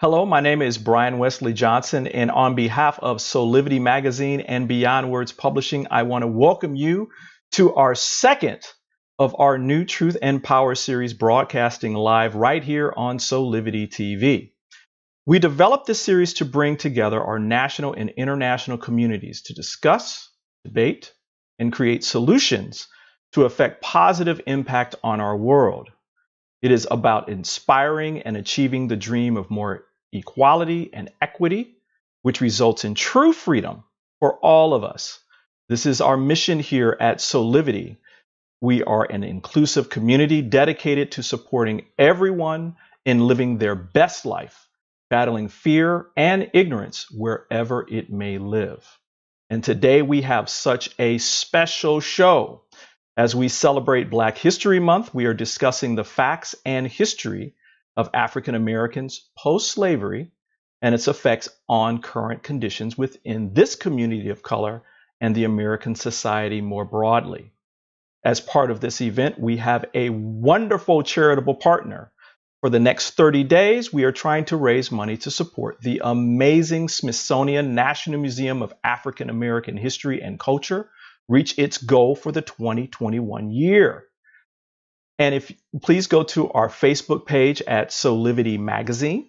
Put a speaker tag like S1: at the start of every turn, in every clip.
S1: Hello, my name is Brian Wesley Johnson, and on behalf of Soulivity Magazine and Beyond Words Publishing, I want to welcome you to our second of our new Truth and Power series broadcasting live right here on Soulivity TV. We developed this series to bring together our national and international communities to discuss, debate, and create solutions to affect positive impact on our world. It is about inspiring and achieving the dream of more equality and equity, which results in true freedom for all of us. This is our mission here at Soulivity. We are an inclusive community dedicated to supporting everyone in living their best life, battling fear and ignorance wherever it may live. And today we have such a special show. As we celebrate Black History Month, we are discussing the facts and history of African Americans post-slavery and its effects on current conditions within this community of color and the American society more broadly. As part of this event, we have a wonderful charitable partner. For the next 30 days, we are trying to raise money to support the amazing Smithsonian National Museum of African American History and Culture reach its goal for the 2021 year. And if please go to our Facebook page at Soulivity Magazine.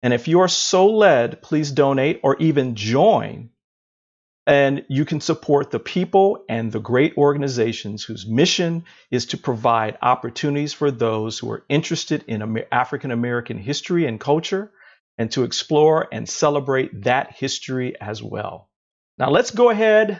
S1: And if you are so led, please donate or even join. And you can support the people and the great organizations whose mission is to provide opportunities for those who are interested in African American history and culture and to explore and celebrate that history as well. Now let's go ahead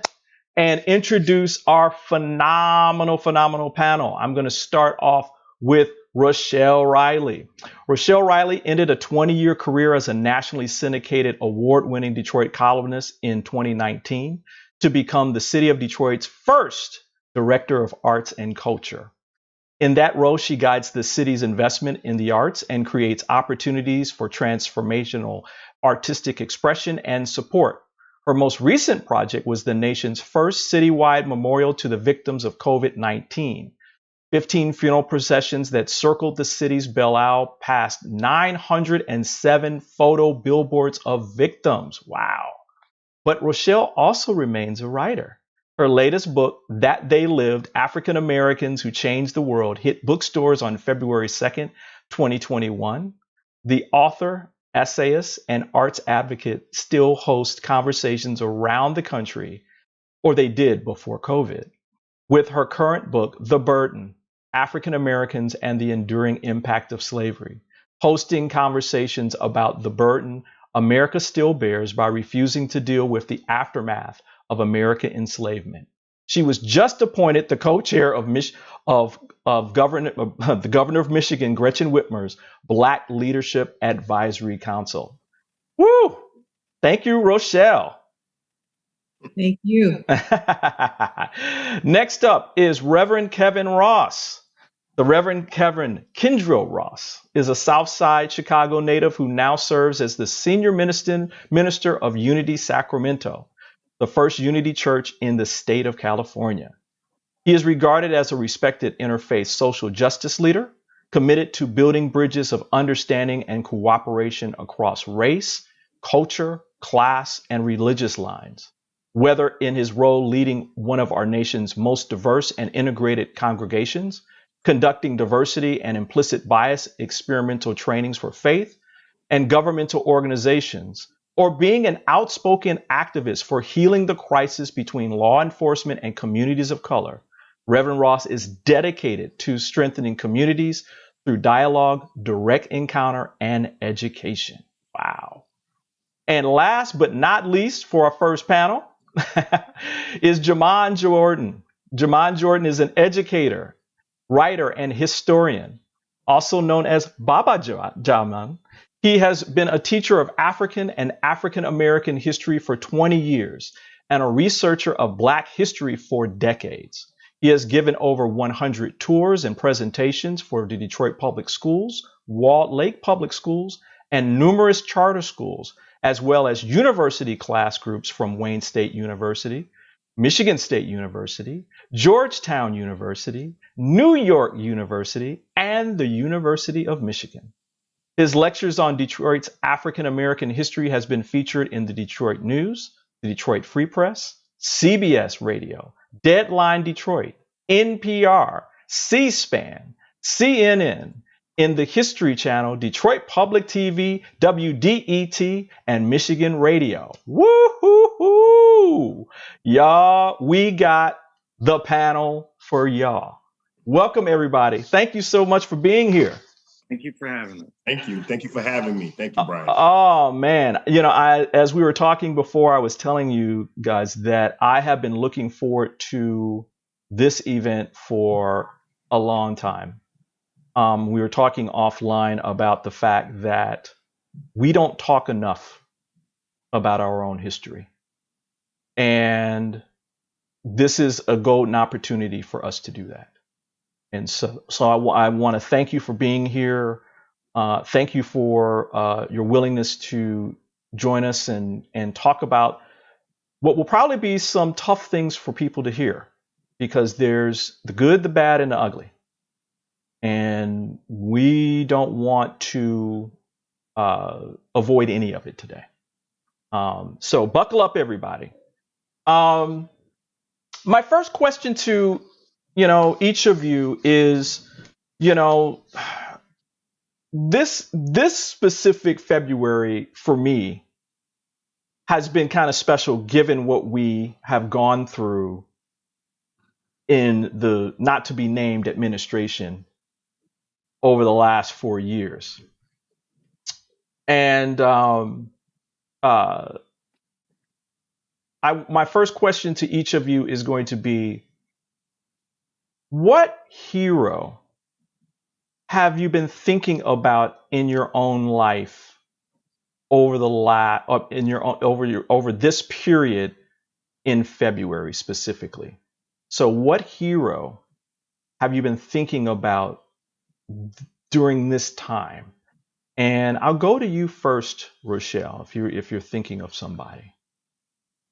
S1: and introduce our phenomenal panel. I'm going to start off with Rochelle Riley. Rochelle Riley ended a 20-year career as a nationally syndicated award-winning Detroit columnist in 2019 to become the city of Detroit's first director of arts and culture. In that role, she guides the city's investment in the arts and creates opportunities for transformational artistic expression and support. Her most recent project was the nation's first citywide memorial to the victims of COVID-19. 15 funeral processions that circled the city's Belle Isle passed 907 photo billboards of victims. Wow. But Rochelle also remains a writer. Her latest book, That They Lived, African Americans Who Changed the World, hit bookstores on February 2nd, 2021. The author, essayist, and arts advocate still host conversations around the country, or they did before COVID. With her current book, The Burden, African Americans and the Enduring Impact of Slavery, hosting conversations about the burden America still bears by refusing to deal with the aftermath of American enslavement. She was just appointed the co-chair of the governor of Michigan, Gretchen Whitmer's Black Leadership Advisory Council. Woo! Thank you, Rochelle.
S2: Thank you.
S1: Next up is Reverend Kevin Ross. The Reverend Kevin Kindrell Ross is a Southside Chicago native who now serves as the senior minister of Unity Sacramento, the first Unity church in the state of California. He is regarded as a respected interfaith social justice leader, committed to building bridges of understanding and cooperation across race, culture, class, and religious lines. Whether in his role leading one of our nation's most diverse and integrated congregations, conducting diversity and implicit bias experimental trainings for faith and governmental organizations, or being an outspoken activist for healing the crisis between law enforcement and communities of color, Reverend Ross is dedicated to strengthening communities through dialogue, direct encounter, and education. Wow. And last but not least, for our first panel, is Jamon Jordan. Jamon Jordan is an educator, writer, and historian, also known as Baba Jamon. He has been a teacher of African and African American history for 20 years and a researcher of Black history for decades. He has given over 100 tours and presentations for the Detroit Public Schools, Walled Lake Public Schools, and numerous charter schools, as well as university class groups from Wayne State University, Michigan State University, Georgetown University, New York University, and the University of Michigan. His lectures on Detroit's African American history has been featured in the Detroit News, the Detroit Free Press, CBS Radio, Deadline Detroit, NPR, C-SPAN, CNN, in the History Channel, Detroit Public TV, WDET, and Michigan Radio. Woo-hoo-hoo! Y'all, we got the panel for y'all. Welcome, everybody. Thank you so much for being here.
S3: Thank you for having us.
S4: Thank you. Thank you for having me. Thank you, Brian.
S1: Oh man, as we were talking before, I was telling you guys that I have been looking forward to this event for a long time. We were talking offline about the fact that we don't talk enough about our own history, and this is a golden opportunity for us to do that. And so I want to thank you for being here. Thank you for your willingness to join us and talk about what will probably be some tough things for people to hear, because there's the good, the bad, and the ugly. And we don't want to avoid any of it today. So buckle up, everybody. My first question to each of you is, this specific February for me has been kind of special given what we have gone through in the not to be named administration over the last 4 years. And my first question to each of you is going to be, what hero have you been thinking about in your own life over over this period in February specifically? So what hero have you been thinking about during this time? And I'll go to you first, Rochelle, if you're thinking of somebody.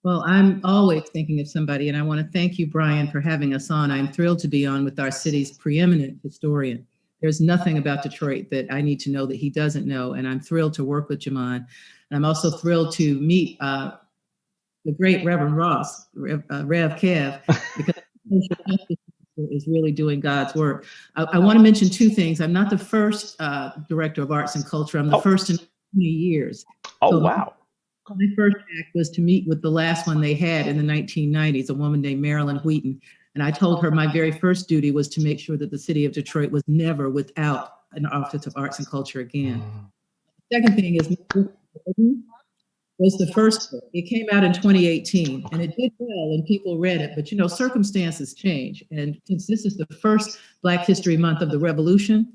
S2: Well, I'm always thinking of somebody, and I want to thank you, Brian, for having us on. I'm thrilled to be on with our city's preeminent historian. There's nothing about Detroit that I need to know that he doesn't know, and I'm thrilled to work with Jamon. And I'm also thrilled to meet the great Reverend Ross, Rev Kev, because is really doing God's work. I want to mention two things. I'm not the first director of arts and culture. I'm the first in 20 years.
S1: Oh,
S2: so
S1: wow.
S2: My first act was to meet with the last one they had in the 1990s, a woman named Marilyn Wheaton. And I told her my very first duty was to make sure that the city of Detroit was never without an Office of Arts and Culture again. The second thing is, was the first book. It came out in 2018 and it did well and people read it, but circumstances change. And since this is the first Black History Month of the Revolution,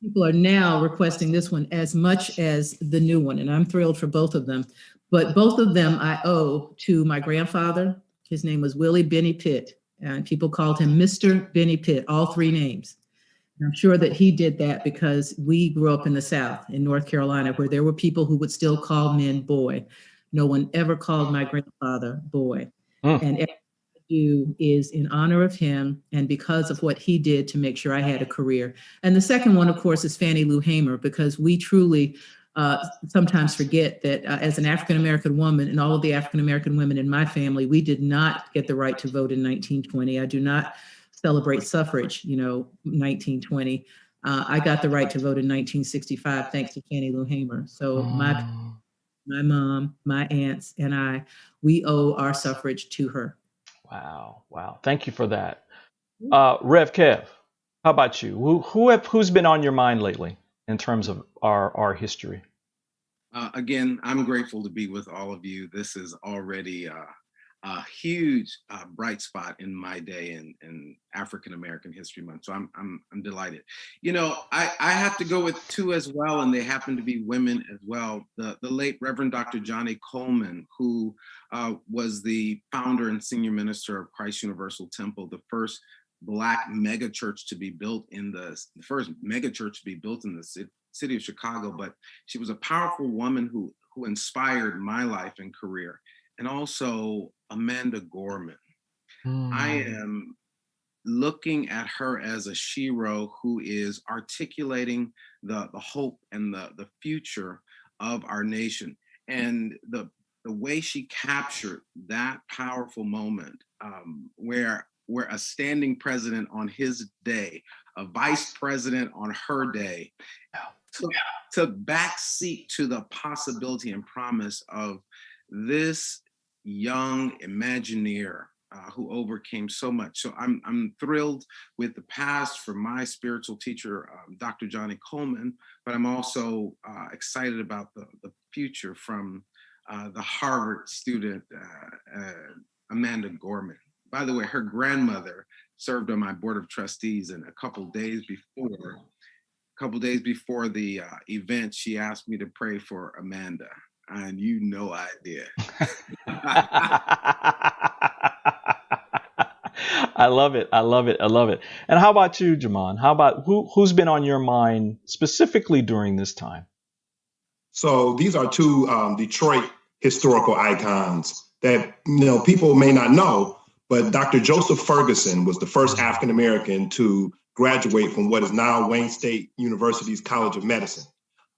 S2: people are now requesting this one as much as the new one. And I'm thrilled for both of them. But both of them I owe to my grandfather. His name was Willie Benny Pitt, and people called him Mr. Benny Pitt, all three names. And I'm sure that he did that because we grew up in the South, in North Carolina, where there were people who would still call men boy. No one ever called my grandfather boy. And everything I do is in honor of him and because of what he did to make sure I had a career. And the second one, of course, is Fannie Lou Hamer, because we truly sometimes forget that as an African-American woman and all of the African-American women in my family, we did not get the right to vote in 1920. I do not celebrate suffrage, 1920. I got the right to vote in 1965, thanks to Fannie Lou Hamer. So my mom, my aunts, and we owe our suffrage to her.
S1: Wow. Wow. Thank you for that. Rev Kev, how about you? Who's been on your mind lately in terms of our history?
S3: Again, I'm grateful to be with all of you. This is already a huge bright spot in my day in African American History Month. So I'm delighted. I have to go with two as well, and they happen to be women as well. The late Reverend Dr. Johnny Coleman, who was the founder and senior minister of Christ Universal Temple, the first Black mega church to be built in the first mega church to be built in the city of Chicago. But she was a powerful woman who inspired my life and career. And also Amanda Gorman. I am looking at her as a shero who is articulating the hope and the future of our nation. And the way she captured that powerful moment, where a standing president on his day, a vice president on her day, took back seat to the possibility and promise of this young Imagineer who overcame so much. So I'm thrilled with the past for my spiritual teacher, Dr. Johnny Coleman, but I'm also excited about the future from the Harvard student, Amanda Gorman. By the way, her grandmother served on my board of trustees, and a couple days before the event, she asked me to pray for Amanda, and you no idea.
S1: I love it. I love it. I love it. And how about you, Jamon? How about who's been on your mind specifically during this time?
S4: So these are two Detroit historical icons that people may not know, but Dr. Joseph Ferguson was the first African American to graduate from what is now Wayne State University's College of Medicine.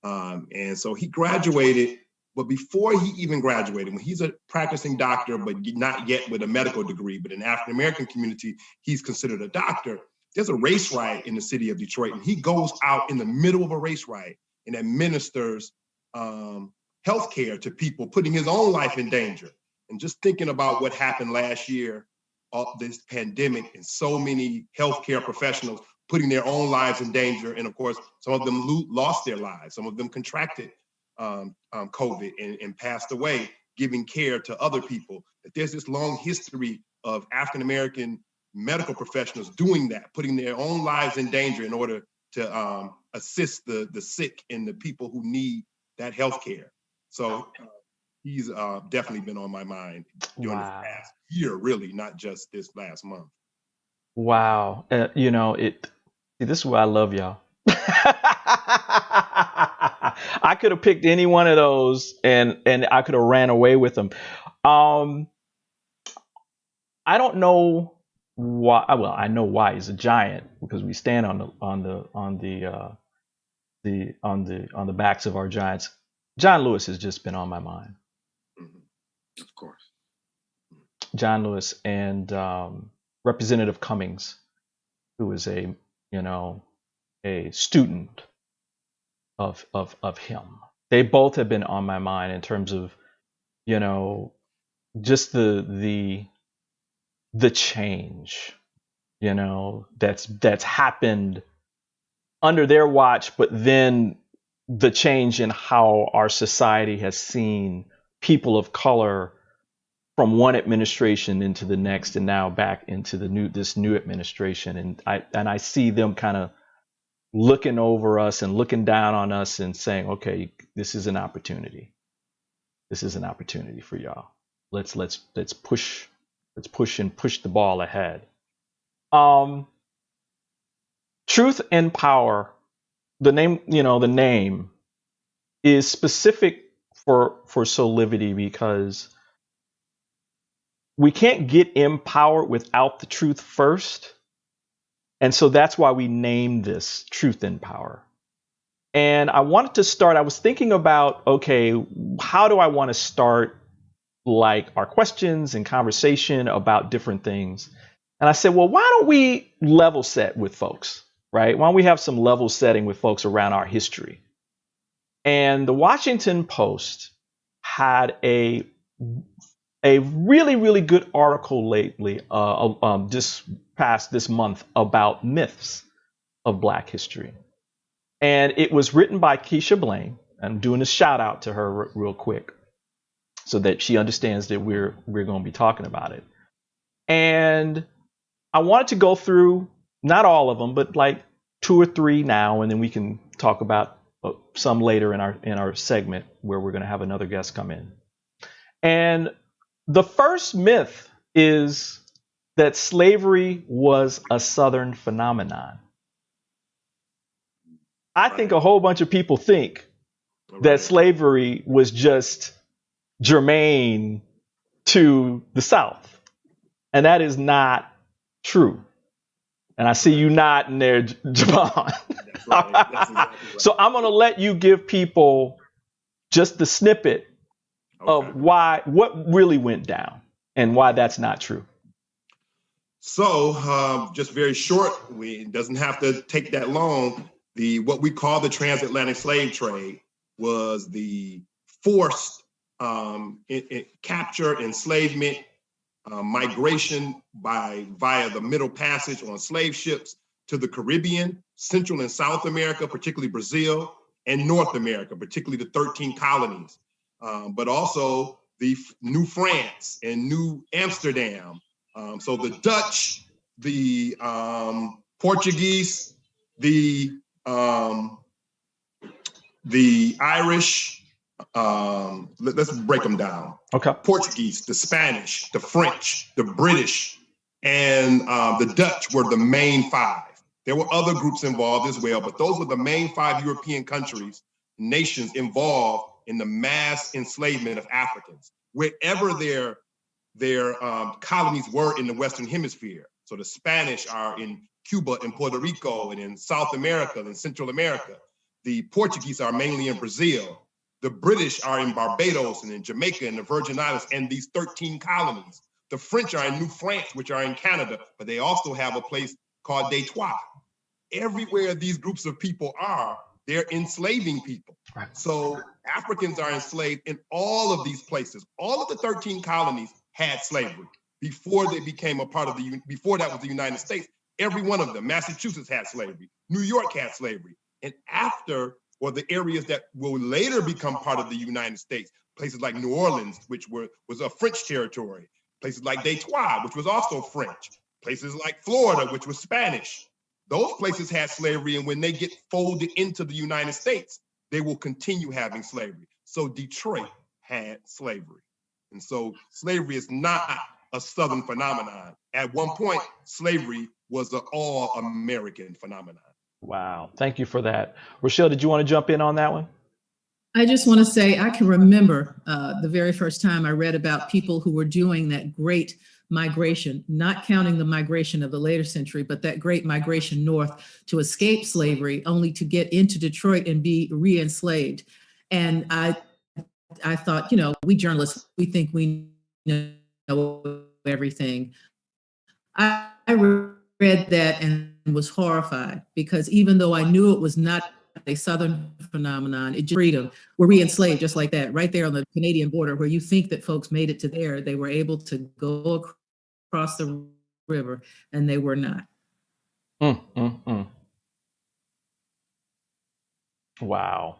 S4: And so he graduated, but before he even graduated, when he's a practicing doctor, but not yet with a medical degree, but in the African American community, he's considered a doctor. There's a race riot in the city of Detroit, and he goes out in the middle of a race riot and administers healthcare to people, putting his own life in danger. And just thinking about what happened last year, this pandemic, and so many healthcare professionals putting their own lives in danger. And of course, some of them lost their lives. Some of them contracted COVID and passed away, giving care to other people. That there's this long history of African-American medical professionals doing that, putting their own lives in danger in order to assist the sick and the people who need that health care. So he's definitely been on my mind during this past year, really, not just this last month.
S1: Wow. This is why I love y'all. I could have picked any one of those and I could have ran away with them. I don't know why. Well, I know why he's a giant, because we stand on the backs of our giants. John Lewis has just been on my mind.
S3: Of course.
S1: John Lewis and Representative Cummings, who is a student of him. They both have been on my mind in terms of, just the change, that's happened under their watch, but then the change in how our society has seen people of color from one administration into the next, and now back into this new administration. And I see them kind of looking over us and looking down on us and saying, okay, this is an opportunity. This is an opportunity for y'all. Let's push the ball ahead. Truth and Power, the name is specific for Soulivity, because we can't get empowered without the truth first. And so that's why we named this Truth and Power. And I wanted to start, I was thinking about, okay, how do I want to start our questions and conversation about different things? And I said, well, why don't we level set with folks, right? Why don't we have some level setting with folks around our history? And the Washington Post had a really, really good article lately, this month, about myths of Black history. And it was written by Keisha Blaine. I'm doing a shout out to her real quick so that she understands that we're going to be talking about it. And I wanted to go through, not all of them, but like 2 or 3 now, and then we can talk about some later in our segment where we're going to have another guest come in. And the first myth is that slavery was a Southern phenomenon. I think a whole bunch of people think that slavery was just germane to the South. And that is not true. And I see you nodding there, Javon.
S4: That's right. That's exactly right.
S1: So I'm going to let you give people just the snippet of what really went down and why that's not true.
S4: So just very short, it doesn't have to take that long. What we call the transatlantic slave trade was the forced capture, enslavement, migration via the Middle Passage on slave ships to the Caribbean, Central and South America, particularly Brazil, and North America, particularly the 13 colonies, but also the New France and New Amsterdam. So the Dutch, the Portuguese, the Irish, let's break them down.
S1: Okay.
S4: Portuguese, the Spanish, the French, the British, and the Dutch were the main five. There were other groups involved as well, but those were the main five European countries, nations involved in the mass enslavement of Africans, wherever their colonies were in the Western Hemisphere. So the Spanish are in Cuba and Puerto Rico and in South America and Central America. The Portuguese are mainly in Brazil. The British are in Barbados and in Jamaica and the Virgin Islands and these 13 colonies. The French are in New France, which are in Canada, but they also have a place called Detroit. Everywhere these groups of people are, they're enslaving people.
S1: Right.
S4: So Africans are enslaved in all of these places. All of the 13 colonies had slavery before they became a part of before that was the United States. Every one of them, Massachusetts had slavery, New York had slavery. And after, or the areas that will later become part of the United States, places like New Orleans, which was a French territory, places like Detroit, which was also French, places like Florida, which was Spanish. Those places had slavery, and when they get folded into the United States, they will continue having slavery. So Detroit had slavery. And so slavery is not a Southern phenomenon. At one point, slavery was an all-American phenomenon.
S1: Wow. Thank you for that. Rochelle, did you want to jump in on that one?
S2: I just want to say I can remember the very first time I read about people who were doing that great migration, not counting the migration of the later century, but that great migration north to escape slavery, only to get into Detroit and be re-enslaved. And I thought, we journalists, we think we know everything. I read that and was horrified, because even though I knew it was not a Southern phenomenon, it just freedom. We're re-enslaved just like that, right there on the Canadian border, where you think that folks made it to there, they were able to go across the river, and they were not.
S1: Wow.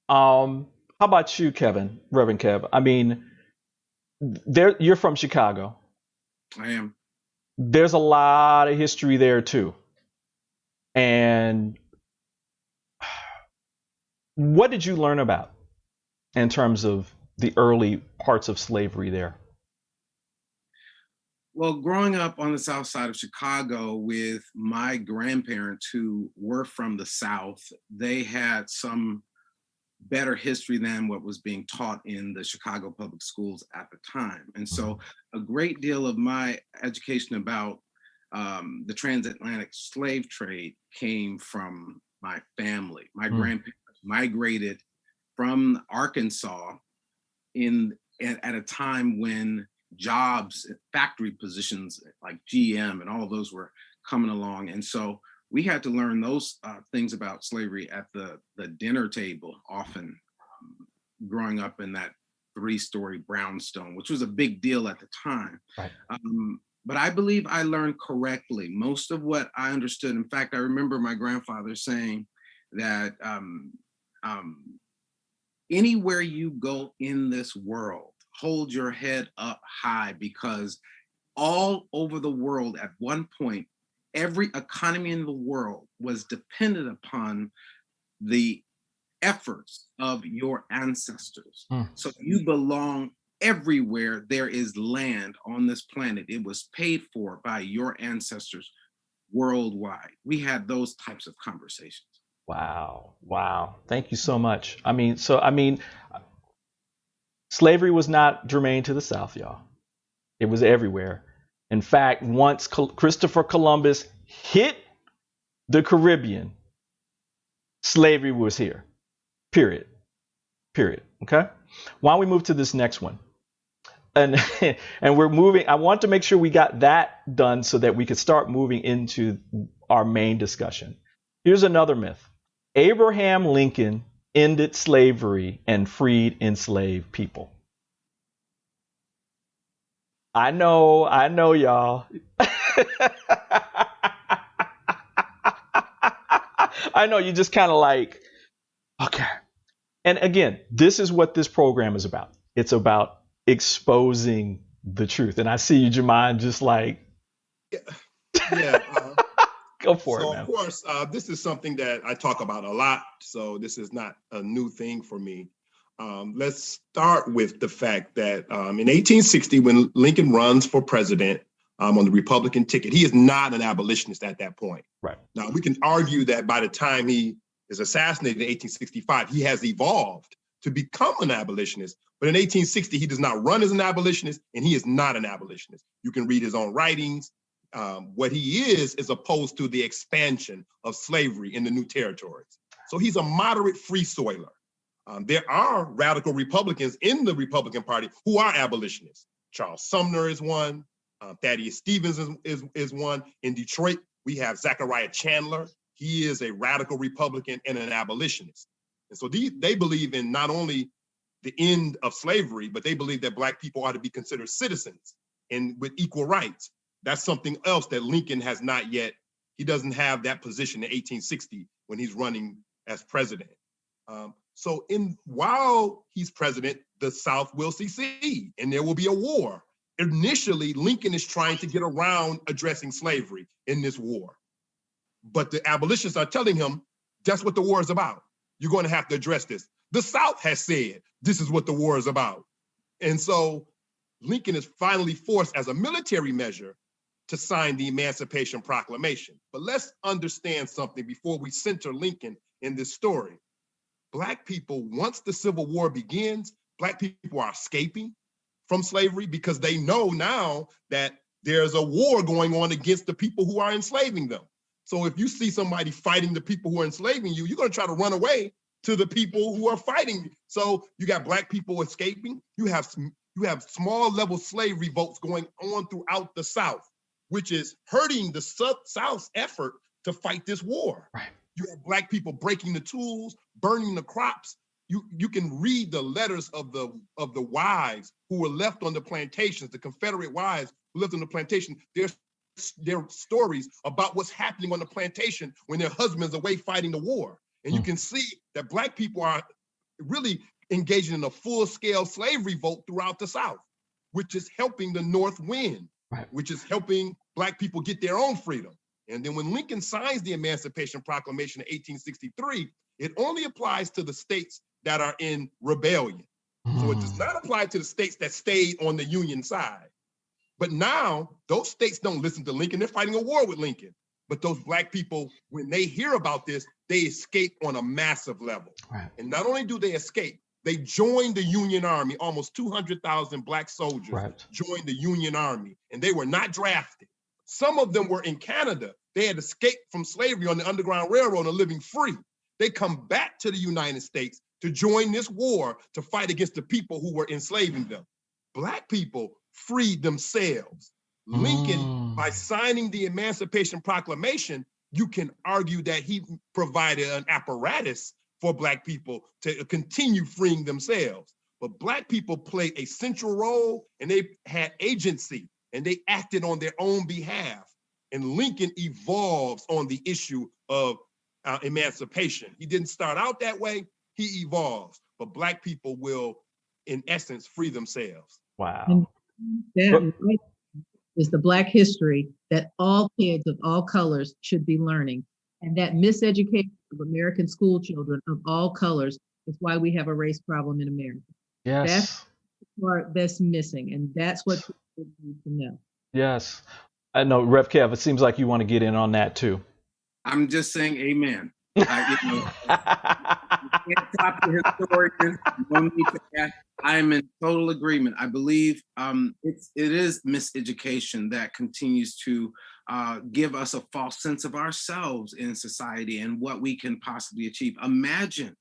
S1: How about you, Kevin, Reverend Kev? I mean, you're from Chicago.
S3: I am.
S1: There's a lot of history there too. And what did you learn about in terms of the early parts of slavery there?
S3: Well, growing up on the south side of Chicago with my grandparents who were from the South, they had some better history than what was being taught in the Chicago public schools at the time. And so a great deal of my education about the transatlantic slave trade came from my family. My grandparents migrated from Arkansas at a time when jobs, factory positions like GM and all of those were coming along. And so we had to learn those things about slavery at the dinner table, often growing up in that 3-story brownstone, which was a big deal at the time.
S1: Right.
S3: But I believe I learned correctly most of what I understood. In fact, I remember my grandfather saying that anywhere you go in this world, hold your head up high, because all over the world at one point, every economy in the world was dependent upon the efforts of your ancestors. So you belong everywhere there is land on this planet. It was paid for by your ancestors worldwide. We had those types of conversations.
S1: Wow. Thank you so much. I mean, slavery was not germane to the South, y'all. It was everywhere. In fact, once Christopher Columbus hit the Caribbean, slavery was here. Period. Okay. Why don't we move to this next one? And we're moving. I want to make sure we got that done so that we could start moving into our main discussion. Here's another myth. Abraham Lincoln ended slavery and freed enslaved people. I know, y'all. I know you just kind of like, okay. And again, this is what this program is about. It's about exposing the truth. And I see you, Jermaine, just like,
S4: yeah.
S1: Go for it,
S4: so
S1: man.
S4: Of course, this is something that I talk about a lot. So this is not a new thing for me. Let's start with the fact that in 1860, when Lincoln runs for president on the Republican ticket, he is not an abolitionist at that point.
S1: Right.
S4: Now, we can argue that by the time he is assassinated in 1865, he has evolved to become an abolitionist. But in 1860, he does not run as an abolitionist, and he is not an abolitionist. You can read his own writings. What he is opposed to the expansion of slavery in the new territories. So he's a moderate free soiler. There are radical Republicans in the Republican Party who are abolitionists. Charles Sumner is one. Thaddeus Stevens is one. In Detroit, we have Zachariah Chandler. He is a radical Republican and an abolitionist. And so they believe in not only the end of slavery, but they believe that Black people ought to be considered citizens and with equal rights. That's something else that Lincoln has not yet. He doesn't have that position in 1860 when he's running as president. So while he's president, the South will secede and there will be a war. Initially, Lincoln is trying to get around addressing slavery in this war. But the abolitionists are telling him, that's what the war is about. You're going to have to address this. The South has said, this is what the war is about. And so Lincoln is finally forced as a military measure to sign the Emancipation Proclamation. But let's understand something before we center Lincoln in this story. Black people, once the Civil War begins, Black people are escaping from slavery because they know now that there's a war going on against the people who are enslaving them. So if you see somebody fighting the people who are enslaving you, you're going to try to run away to the people who are fighting. So you got Black people escaping. You have small level slave revolts going on throughout the South, which is hurting the South's effort to fight this war.
S1: Right.
S4: You have Black people breaking the tools, burning the crops. You can read the letters of the wives who were left on the plantations, the Confederate wives who lived on the plantation. Their stories about what's happening on the plantation when their husbands are away fighting the war. And you can see that Black people are really engaging in a full-scale slave revolt throughout the South, which is helping the North win, right, which is helping Black people get their own freedom. And then when Lincoln signs the Emancipation Proclamation in 1863, it only applies to the states that are in rebellion. So it does not apply to the states that stayed on the Union side. But now those states don't listen to Lincoln. They're fighting a war with Lincoln. But those Black people, when they hear about this, they escape on a massive level. Right. And not only do they escape, they joined the Union Army. Almost 200,000 Black soldiers joined the Union Army, and they were not drafted. Some of them were in Canada. They had escaped from slavery on the Underground Railroad and living free. They come back to the United States to join this war to fight against the people who were enslaving them. Black people freed themselves. Lincoln, by signing the Emancipation Proclamation, you can argue that he provided an apparatus for Black people to continue freeing themselves. But Black people played a central role, and they had agency, and they acted on their own behalf. And Lincoln evolves on the issue of emancipation. He didn't start out that way, he evolves. But Black people will, in essence, free themselves.
S1: Wow.
S2: And that is the Black history that all kids of all colors should be learning. And that miseducation of American school children of all colors is why we have a race problem in America.
S1: Yes.
S2: That's the part that's missing, and that's what people need to know.
S1: Yes. I know, Rev Kev, it seems like you want to get in on that too.
S3: I'm just saying amen. Can't stop the historians. No need to ask. I'm in total agreement. I believe it is miseducation that continues to give us a false sense of ourselves in society and what we can possibly achieve. Imagine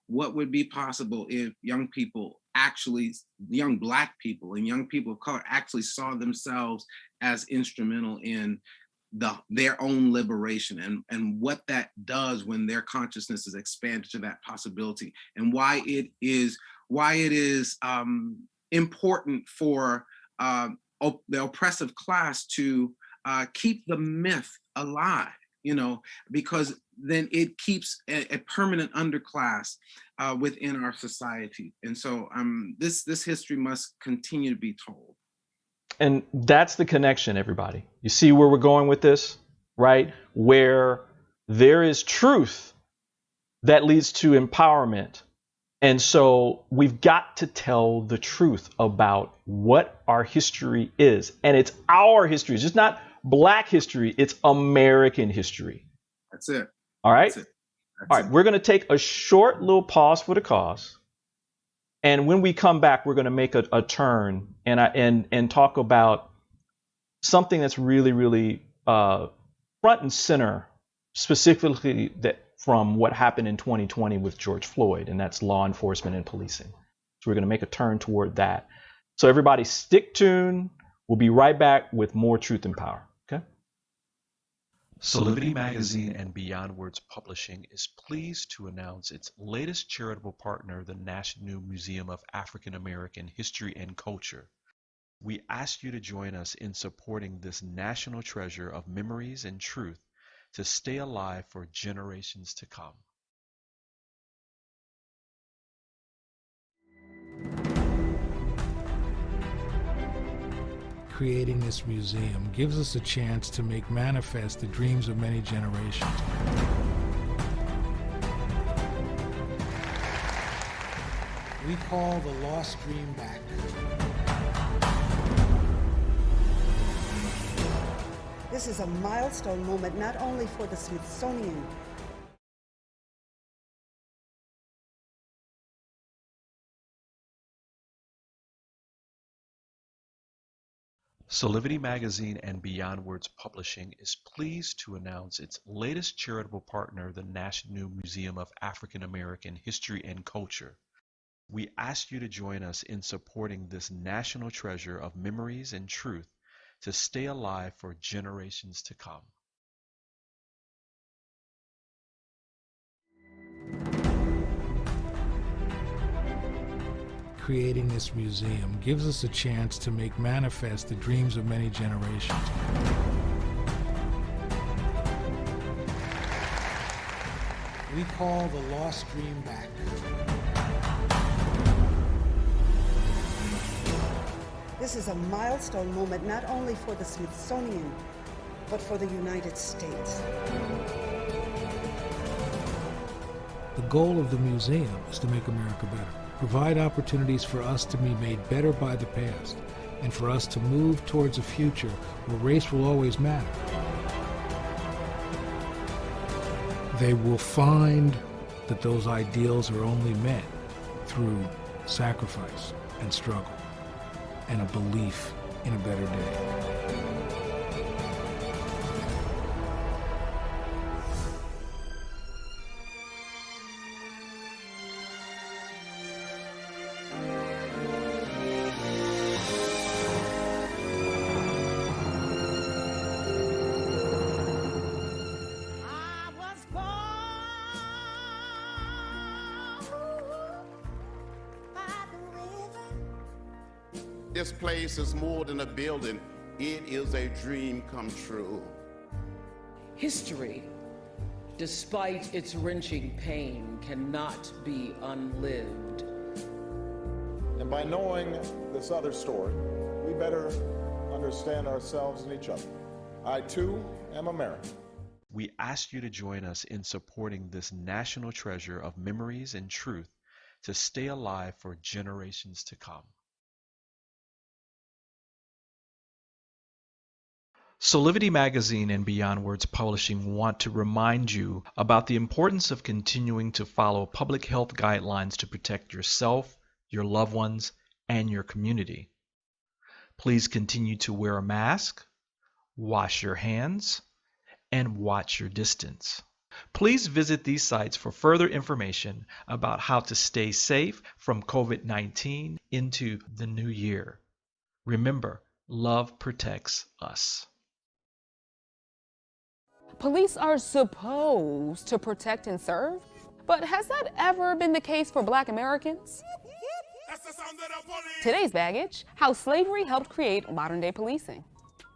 S3: what would be possible if young people actually, young Black people and young people of color actually saw themselves as instrumental in their own liberation, and what that does when their consciousness is expanded to that possibility, and why it is important for the oppressive class to keep the myth alive, because then it keeps a permanent underclass within our society. And so this history must continue to be told.
S1: And that's the connection, everybody. You see where we're going with this, right? Where there is truth that leads to empowerment. And so we've got to tell the truth about what our history is. And it's our history. It's just not Black history. It's American history.
S3: That's it.
S1: All right.
S3: That's it.
S1: All right. We're going to take a short little pause for the cause. And when we come back, we're going to make a turn and talk about something that's really, really front and center, specifically that from what happened in 2020 with George Floyd, and that's law enforcement and policing. So we're going to make a turn toward that. So everybody stick tuned. We'll be right back with more Truth and Power. Okay. Soulivity Magazine and Beyond Words Publishing is pleased to announce its latest charitable partner, the National Museum of African American History and Culture. We ask you to join us in supporting this national treasure of memories and truth to stay alive for generations to come.
S5: Creating this museum gives us a chance to make manifest the dreams of many generations. We call the lost dream back.
S6: This is a milestone moment not only for the Smithsonian,
S1: Soulivity Magazine and Beyond Words Publishing is pleased to announce its latest charitable partner, the National Museum of African American History and Culture. We ask you to join us in supporting this national treasure of memories and truth to stay alive for generations to come.
S5: Creating this museum gives us a chance to make manifest the dreams of many generations. We call the lost dream back.
S6: this is a milestone moment not only for the Smithsonian, but for the United States.
S5: The goal of the museum is to make America better, provide opportunities for us to be made better by the past, and for us to move towards a future where race will always matter. They will find that those ideals are only met through sacrifice and struggle and a belief in a better day.
S7: This place is more than a building. It is a dream come true.
S8: History, despite its wrenching pain, cannot be unlived.
S9: And by knowing this other story, we better understand ourselves and each other. I, too, am American.
S1: We ask you to join us in supporting this national treasure of memories and truth to stay alive for generations to come. Soulivity Magazine and Beyond Words Publishing want to remind you about the importance of continuing to follow public health guidelines to protect yourself, your loved ones, and your community. Please continue to wear a mask, wash your hands, and watch your distance. Please visit these sites for further information about how to stay safe from COVID-19 into the new year. Remember, love protects us.
S10: Police are supposed to protect and serve, but has that ever been the case for Black Americans? Today's baggage, how slavery helped create modern-day policing.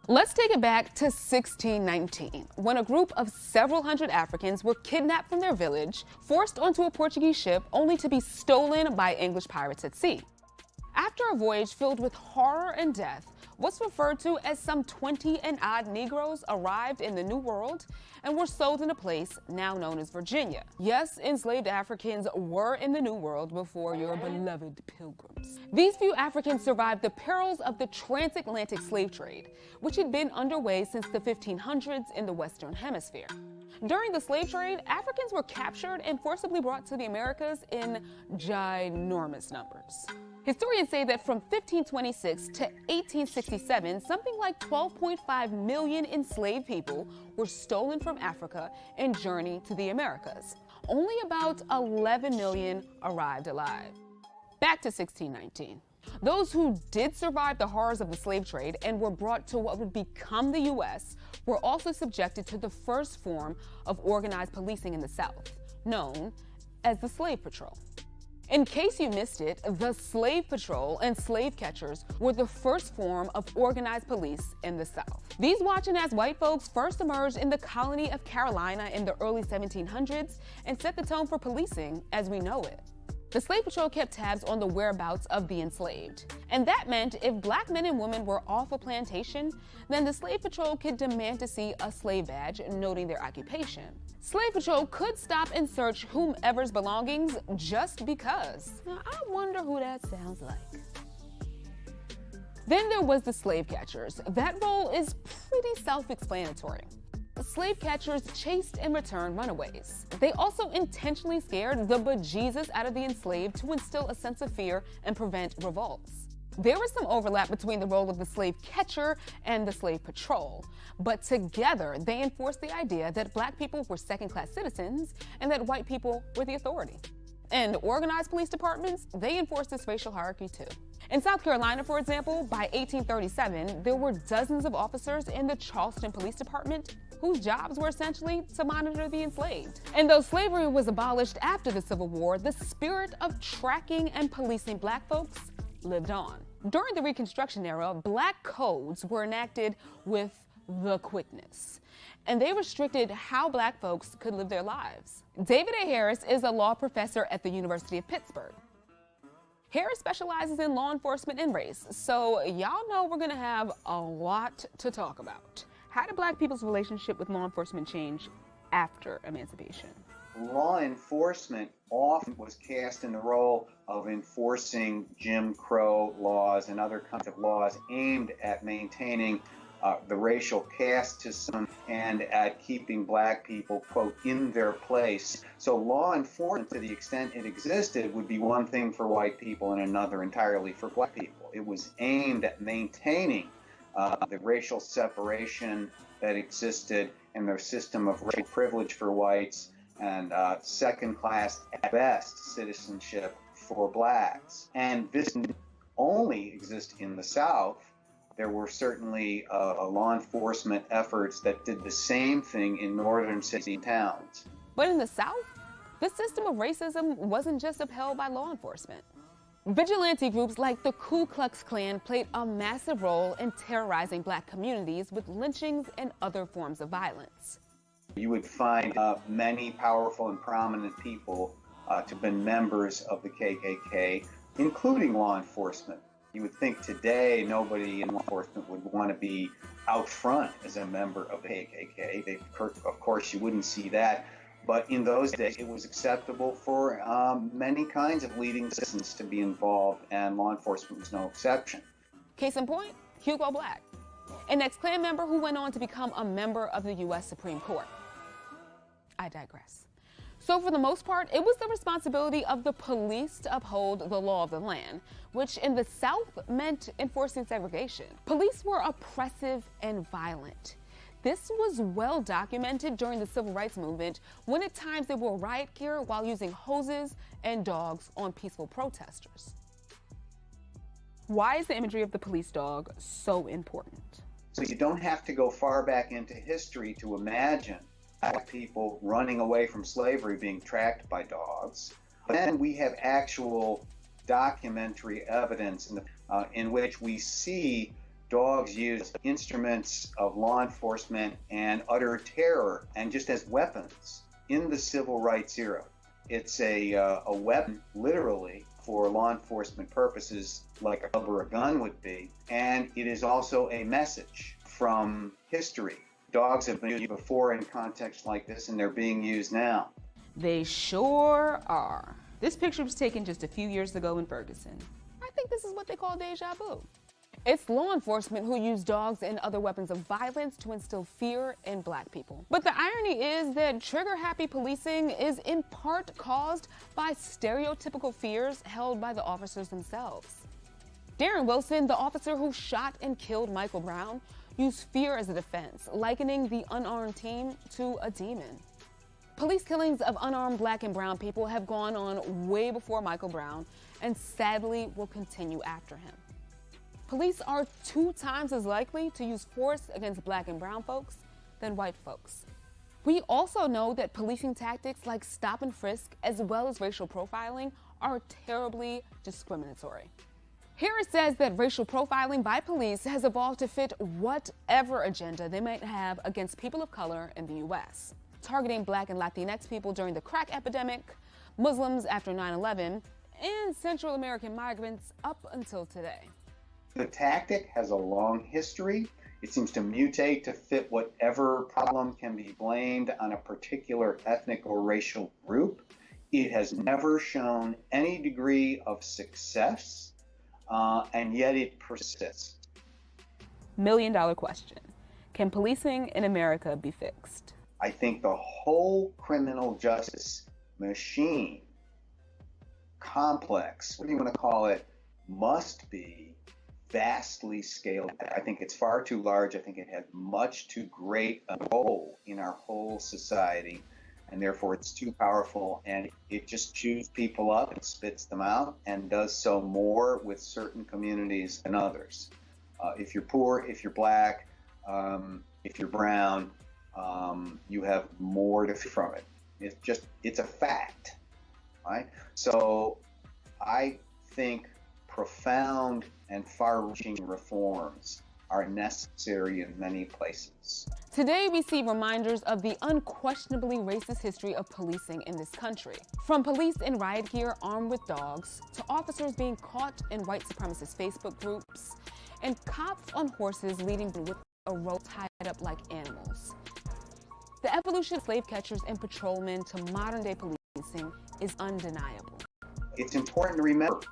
S10: Let's take it back to 1619, when a group of several hundred Africans were kidnapped from their village, forced onto a Portuguese ship, only to be stolen by English pirates at sea. After a voyage filled with horror and death, what's referred to as some 20 and odd Negroes arrived in the New World and were sold in a place now known as Virginia. Yes, enslaved Africans were in the New World before your beloved Pilgrims. These few Africans survived the perils of the transatlantic slave trade, which had been underway since the 1500s in the Western Hemisphere. During the slave trade, Africans were captured and forcibly brought to the Americas in ginormous numbers. Historians say that from 1526 to 1867, something like 12.5 million enslaved people were stolen from Africa and journeyed to the Americas. Only about 11 million arrived alive. Back to 1619. Those who did survive the horrors of the slave trade and were brought to what would become the U.S. were also subjected to the first form of organized policing in the South, known as the Slave Patrol. In case you missed it, the Slave Patrol and slave catchers were the first form of organized police in the South. These watching-ass white folks first emerged in the colony of Carolina in the early 1700s and set the tone for policing as we know it. The Slave Patrol kept tabs on the whereabouts of the enslaved. And that meant if Black men and women were off a plantation, then the Slave Patrol could demand to see a slave badge noting their occupation. Slave Patrol could stop and search whomever's belongings just because. Now, I wonder who that sounds like. Then there was the slave catchers. That role is pretty self-explanatory. Slave catchers chased and returned runaways. They also intentionally scared the bejesus out of the enslaved to instill a sense of fear and prevent revolts. There was some overlap between the role of the slave catcher and the slave patrol, but together they enforced the idea that Black people were second-class citizens and that white people were the authority. And organized police departments, they enforced this racial hierarchy too. In South Carolina, for example, by 1837, there were dozens of officers in the Charleston Police Department whose jobs were essentially to monitor the enslaved. And though slavery was abolished after the Civil War, the spirit of tracking and policing Black folks lived on. During the Reconstruction era, Black codes were enacted with the quickness, and they restricted how Black folks could live their lives. David A. Harris is a law professor at the University of Pittsburgh. Harris specializes in law enforcement and race, so y'all know we're gonna have a lot to talk about. How did Black people's relationship with law enforcement change after emancipation?
S11: Law enforcement often was cast in the role of enforcing Jim Crow laws and other kinds of laws aimed at maintaining the racial caste system and at keeping Black people, quote, in their place. So law enforcement, to the extent it existed, would be one thing for white people and another entirely for Black people. It was aimed at maintaining the racial separation that existed in their system of racial privilege for whites and second-class, at best, citizenship for Blacks. And this didn't only exist in the South. There were certainly law enforcement efforts that did the same thing in northern city towns.
S10: But in the South, the system of racism wasn't just upheld by law enforcement. Vigilante groups like the Ku Klux Klan played a massive role in terrorizing Black communities with lynchings and other forms of violence.
S11: You would find many powerful and prominent people to have been members of the KKK, including law enforcement. You would think today nobody in law enforcement would want to be out front as a member of the KKK. Of course, you wouldn't see that. But in those days, it was acceptable for many kinds of leading citizens to be involved, and law enforcement was no exception.
S10: Case in point, Hugo Black. an ex-Klan member who went on to become a member of the U.S. Supreme Court. I digress. So for the most part, it was the responsibility of the police to uphold the law of the land, which in the South meant enforcing segregation. Police were oppressive and violent. This was well documented during the Civil Rights Movement, when at times they wore riot gear while using hoses and dogs on peaceful protesters. Why is the imagery of the police dog so important?
S11: So you don't have to go far back into history to imagine black people running away from slavery being tracked by dogs. But then we have actual documentary evidence in which we see dogs used as instruments of law enforcement and utter terror and just as weapons in the civil rights era. It's a weapon, literally, for law enforcement purposes, like a club or a gun would be. And it is also a message from history. Dogs have been used before in contexts like this, and they're being used now.
S10: They sure are. This picture was taken just a few years ago in Ferguson. I think this is what they call deja vu. It's law enforcement who use dogs and other weapons of violence to instill fear in black people. But the irony is that trigger-happy policing is in part caused by stereotypical fears held by the officers themselves. Darren Wilson, the officer who shot and killed Michael Brown, used fear as a defense, likening the unarmed team to a demon. Police killings of unarmed black and brown people have gone on way before Michael Brown and sadly will continue after him. Police are 2 times as likely to use force against black and brown folks than white folks. We also know that policing tactics like stop and frisk, as well as racial profiling, are terribly discriminatory. Here it says that racial profiling by police has evolved to fit whatever agenda they might have against people of color in the U.S., targeting black and Latinx people during the crack epidemic, Muslims after 9/11, and Central American migrants up until today.
S11: The tactic has a long history. It seems to mutate to fit whatever problem can be blamed on a particular ethnic or racial group. It has never shown any degree of success, and yet it persists.
S10: $1 million question. Can policing in America be fixed?
S11: I think the whole criminal justice machine, complex, what do you want to call it, must be vastly scaled. I think it's far too large. I think it has much too great a role in our whole society, and therefore it's too powerful, and it just chews people up and spits them out and does so more with certain communities than others. If you're poor, if you're black, if you're brown, you have more to fear from it. It's a fact, right? So I think profound and far-reaching reforms are necessary in many places.
S10: Today, we see reminders of the unquestionably racist history of policing in this country. From police in riot gear armed with dogs, to officers being caught in white supremacist Facebook groups, and cops on horses leading with a rope tied up like animals. The evolution of slave catchers and patrolmen to modern-day policing is undeniable.
S11: It's important to remember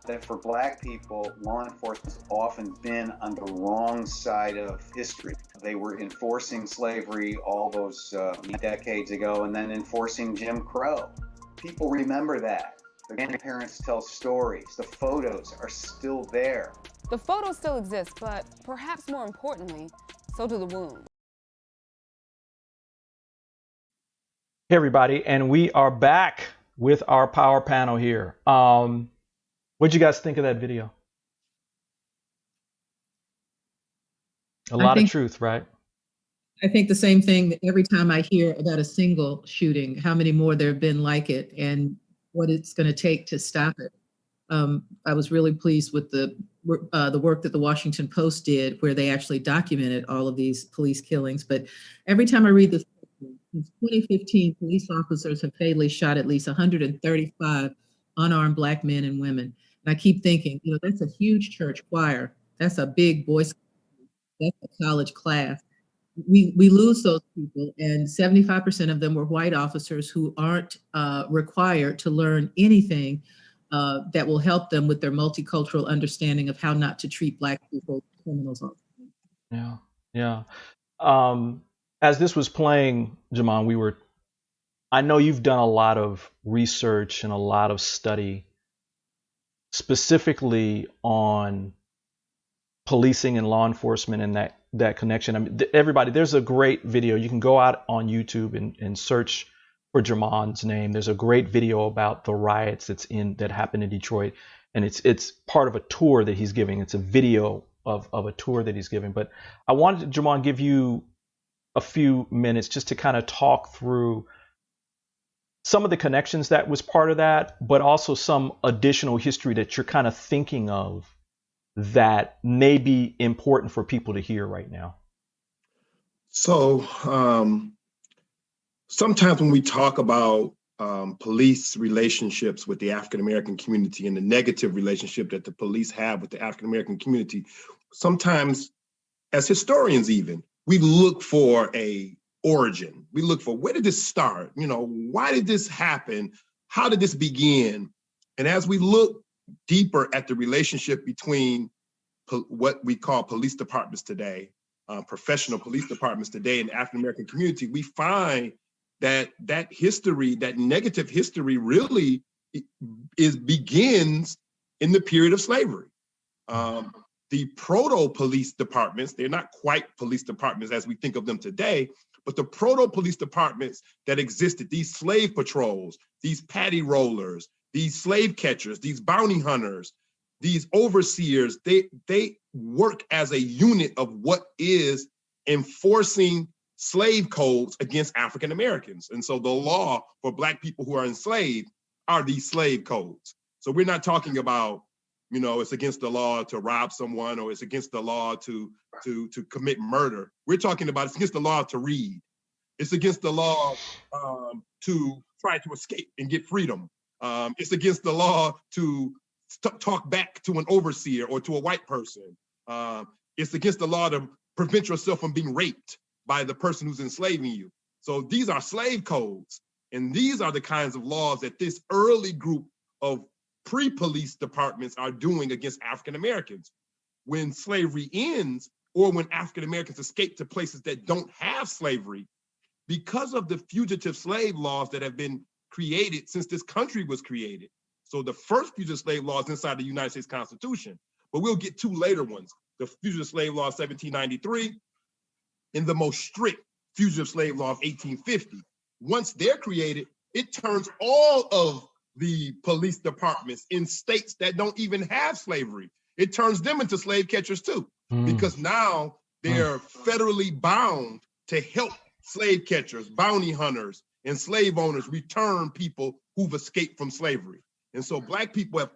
S11: that for black people, law enforcement has often been on the wrong side of history. They were enforcing slavery all those decades ago and then enforcing Jim Crow. People remember that. Their grandparents tell stories. The photos are still there.
S10: The photos still exist, but perhaps more importantly, so do the wounds.
S1: Hey everybody, and we are back with our power panel here. What'd you guys think of that video? A lot of truth, right?
S2: I think the same thing every time I hear about a single shooting, how many more there have been like it and what it's going to take to stop it. I was really pleased with the work that the Washington Post did, where they actually documented all of these police killings. But every time I read this, since 2015, police officers have fatally shot at least 135 unarmed black men and women. And I keep thinking, that's a huge church choir. That's a big voice. That's a college class. We lose those people, and 75% of them were white officers who aren't required to learn anything that will help them with their multicultural understanding of how not to treat black people criminals.
S1: Yeah. Yeah. As this was playing, Jamon, I know you've done a lot of research and a lot of study specifically on policing and law enforcement and that connection. I mean, everybody, there's a great video. You can go out on YouTube and search for Jamon's name. There's a great video about the riots that happened in Detroit, and it's part of a tour that he's giving. It's a video of a tour that he's giving. But I wanted to, Jamon, give you a few minutes just to kind of talk through some of the connections that was part of that, but also some additional history that you're kind of thinking of that may be important for people to hear right now.
S4: So sometimes when we talk about police relationships with the African American community and the negative relationship that the police have with the African American community, sometimes as historians even, we look for a origin. We look for, where did this start? You know, why did this happen? How did this begin? And as we look deeper at the relationship between what we call police departments today, professional police departments today in the African American community, we find that history, that negative history, really begins in the period of slavery. The proto-police departments, they're not quite police departments as we think of them today, but the proto-police departments that existed, these slave patrols, these paddy rollers, these slave catchers, these bounty hunters, these overseers, they work as a unit of what is enforcing slave codes against African Americans. And so the law for Black people who are enslaved are these slave codes. So we're not talking about, you know, it's against the law to rob someone, or it's against the law to commit murder. We're talking about it's against the law to read. It's against the law to try to escape and get freedom. It's against the law to talk back to an overseer or to a white person. It's against the law to prevent yourself from being raped by the person who's enslaving you. So these are slave codes. And these are the kinds of laws that this early group of pre-police departments are doing against African Americans. When slavery ends, or when African Americans escape to places that don't have slavery, because of the fugitive slave laws that have been created since this country was created. So the first fugitive slave laws inside the United States Constitution, but we'll get two later ones, the fugitive slave law of 1793 and the most strict fugitive slave law of 1850. Once they're created, it turns all of the police departments in states that don't even have slavery, it turns them into slave catchers too, because now they're federally bound to help slave catchers, bounty hunters, and slave owners return people who've escaped from slavery. And so Black people have,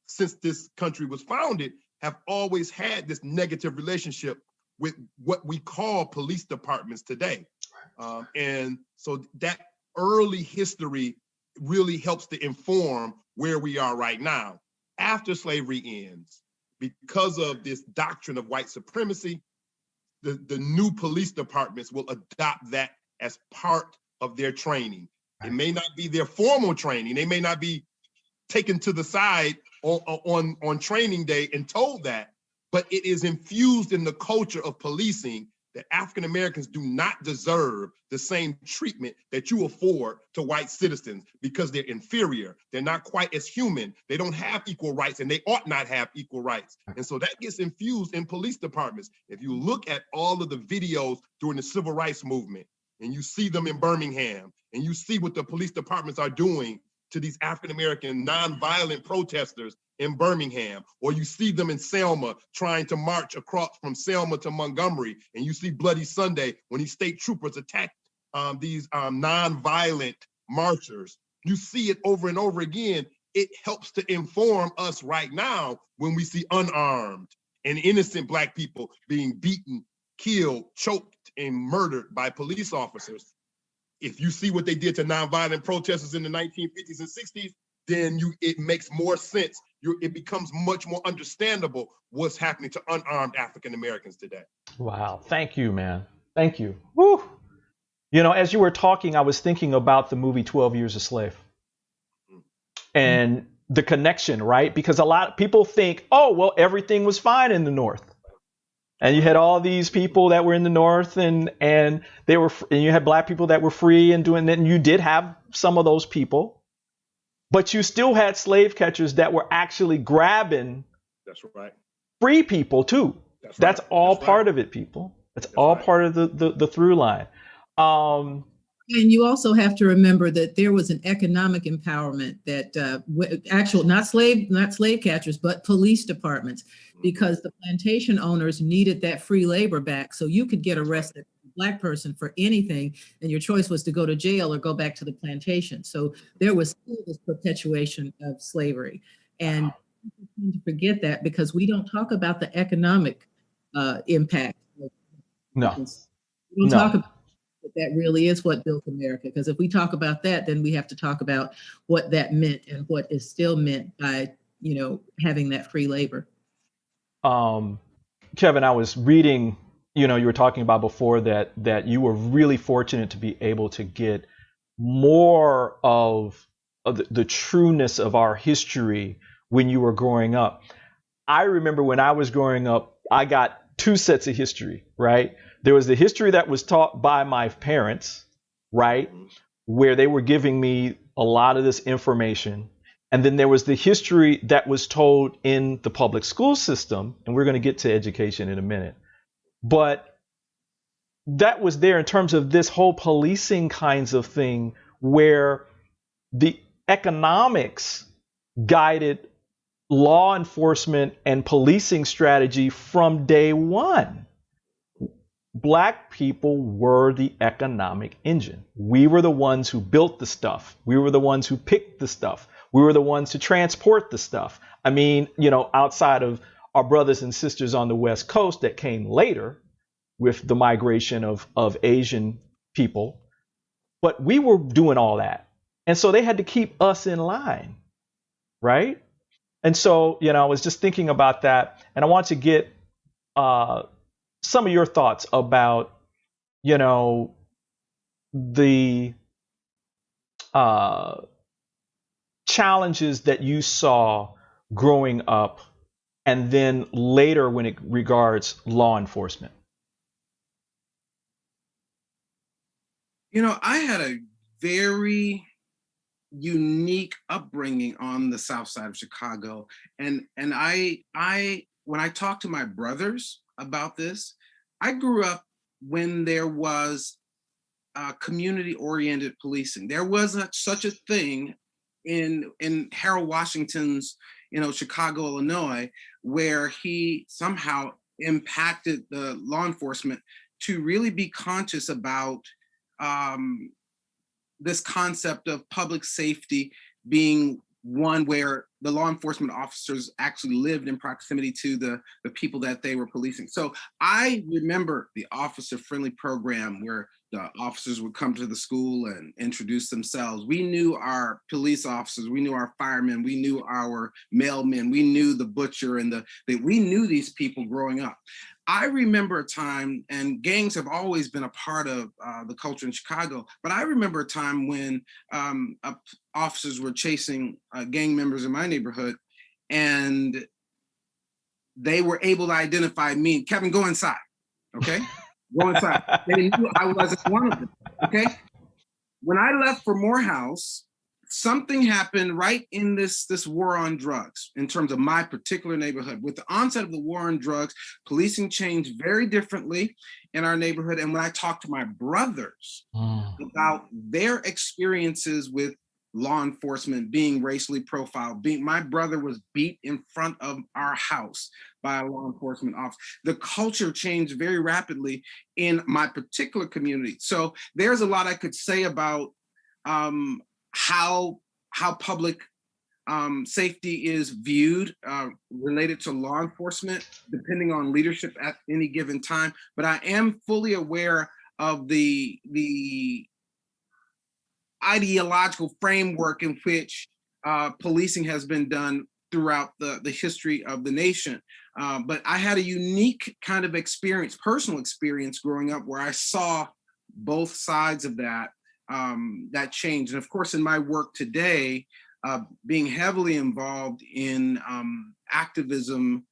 S4: since this country was founded, have always had this negative relationship with what we call police departments today. And so that early history really helps to inform where we are right now. After slavery ends, because of this doctrine of white supremacy, the new police departments will adopt that as part of their training. It may not be their formal training. They may not be taken to the side on training day and told that, but it is infused in the culture of policing that African Americans do not deserve the same treatment that you afford to white citizens because they're inferior. They're not quite as human. They don't have equal rights, and they ought not have equal rights. And so that gets infused in police departments. If you look at all of the videos during the civil rights movement, and you see them in Birmingham, and you see what the police departments are doing to these African American nonviolent protesters in Birmingham, or you see them in Selma trying to march across from Selma to Montgomery, and you see Bloody Sunday when these state troopers attacked these nonviolent marchers. You see it over and over again. It helps to inform us right now when we see unarmed and innocent Black people being beaten, killed, choked, and murdered by police officers. If you see what they did to nonviolent protesters in the 1950s and 60s, then it makes more sense. It becomes much more understandable what's happening to unarmed African Americans today.
S1: Wow. Thank you, man. Thank you. Woo. You know, as you were talking, I was thinking about the movie 12 Years a Slave and the connection, right? Because a lot of people think, oh, well, everything was fine in the North. And you had all these people that were in the North, and they were, and you had black people that were free and doing that. And you did have some of those people, but you still had slave catchers that were actually grabbing
S4: That's right.
S1: free people too. That's all
S4: That's
S1: part
S4: right.
S1: of it, people. That's all part of the through line.
S2: And you also have to remember that there was an economic empowerment that not slave catchers, but police departments, because the plantation owners needed that free labor back. So you could get arrested, a black person, for anything, and your choice was to go to jail or go back to the plantation. So there was still this perpetuation of slavery. And people tend to forget that because we don't talk about the economic impact.
S1: No.
S2: We don't talk about that really is what built America. Because if we talk about that, then we have to talk about what that meant and what is still meant by, having that free labor.
S1: Kevin, I was reading, you were talking about before that you were really fortunate to be able to get more of the trueness of our history when you were growing up. I remember when I was growing up, I got two sets of history, right? There was the history that was taught by my parents, right? Where they were giving me a lot of this information. And then there was the history that was told in the public school system. And we're going to get to education in a minute. But that was there in terms of this whole policing kinds of thing where the economics guided law enforcement and policing strategy from day one. Black people were the economic engine. We were the ones who built the stuff. We were the ones who picked the stuff. We were the ones to transport the stuff. I mean, outside of our brothers and sisters on the West Coast that came later with the migration of Asian people, but we were doing all that. And so they had to keep us in line, right? And so, I was just thinking about that, and I want to get some of your thoughts about, the challenges that you saw growing up, and then later when it regards law enforcement.
S3: I had a very unique upbringing on the South Side of Chicago, and I when I talk to my brothers about this, I grew up when there was community-oriented policing. There wasn't such a thing in Harold Washington's, Chicago, Illinois, where he somehow impacted the law enforcement to really be conscious about this concept of public safety being one where the law enforcement officers actually lived in proximity to the people that they were policing. So I remember the officer friendly program where the officers would come to the school and introduce themselves. We knew our police officers, we knew our firemen, we knew our mailmen, we knew the butcher, and we knew these people growing up. I remember a time, and gangs have always been a part of the culture in Chicago, but I remember a time when officers were chasing gang members in my neighborhood, and they were able to identify me. Kevin, go inside, okay? Go inside. They knew I wasn't one of them, okay? When I left for Morehouse, something happened right in this war on drugs in terms of my particular neighborhood. With the onset of the war on drugs, policing changed very differently in our neighborhood. And when I talked to my brothers about their experiences with law enforcement being racially profiled, my brother was beat in front of our house by a law enforcement officer. The culture changed very rapidly in my particular community. So there's a lot I could say about how public safety is viewed related to law enforcement, depending on leadership at any given time. But I am fully aware of the ideological framework in which policing has been done throughout the history of the nation. But I had a unique kind of experience, personal experience growing up, where I saw both sides of that change. And of course, in my work today, being heavily involved in activism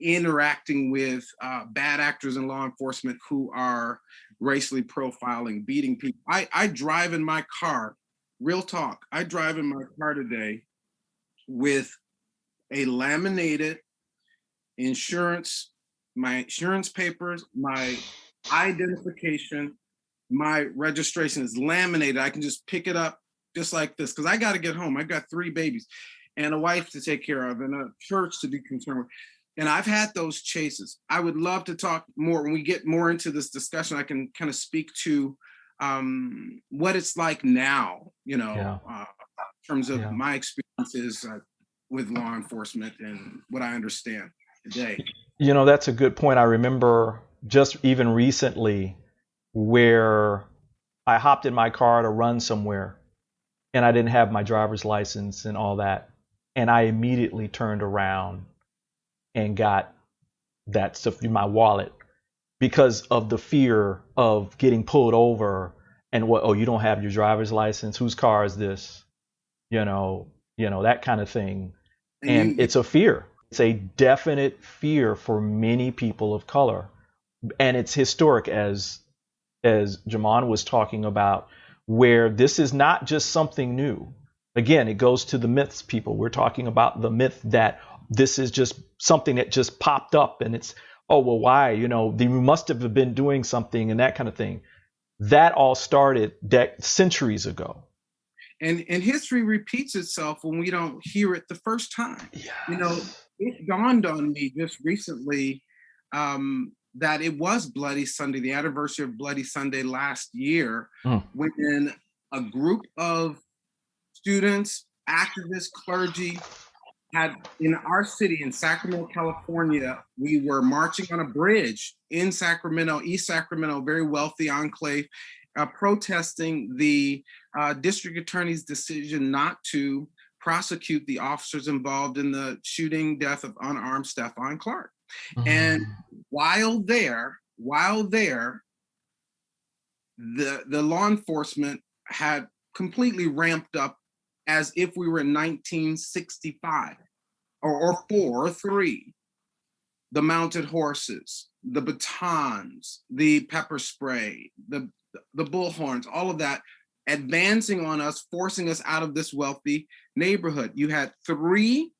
S3: interacting with bad actors in law enforcement who are racially profiling, beating people. I drive in my car, real talk, I drive in my car today with a laminated insurance, my insurance papers, my identification, my registration is laminated. I can just pick it up just like this, because I got to get home. I've got 3 babies and a wife to take care of and a church to be concerned with. And I've had those chases. I would love to talk more when we get more into this discussion. I can kind of speak to what it's like now, in terms of my experiences with law enforcement and what I understand today.
S1: That's a good point. I remember just even recently where I hopped in my car to run somewhere and I didn't have my driver's license and all that. And I immediately turned around and got that stuff in my wallet because of the fear of getting pulled over and you don't have your driver's license. Whose car is this? That kind of thing. And it's a fear. It's a definite fear for many people of color. And it's historic, as Jamon was talking about, where this is not just something new. Again, it goes to the myths, people. We're talking about the myth that this is just something that just popped up and it's, why? They must have been doing something and that kind of thing. That all started centuries ago.
S3: And history repeats itself when we don't hear it the first time. Yes. It dawned on me just recently that it was Bloody Sunday, the anniversary of Bloody Sunday last year, when a group of students, activists, clergy had, in our city in Sacramento, California, we were marching on a bridge in Sacramento, East Sacramento, very wealthy enclave, protesting the district attorney's decision not to prosecute the officers involved in the shooting death of unarmed Stephon Clark. And while there, the law enforcement had completely ramped up as if we were in 1965 or 4 or 3. The mounted horses, the batons, the pepper spray, the bullhorns, all of that advancing on us, forcing us out of this wealthy neighborhood. You had three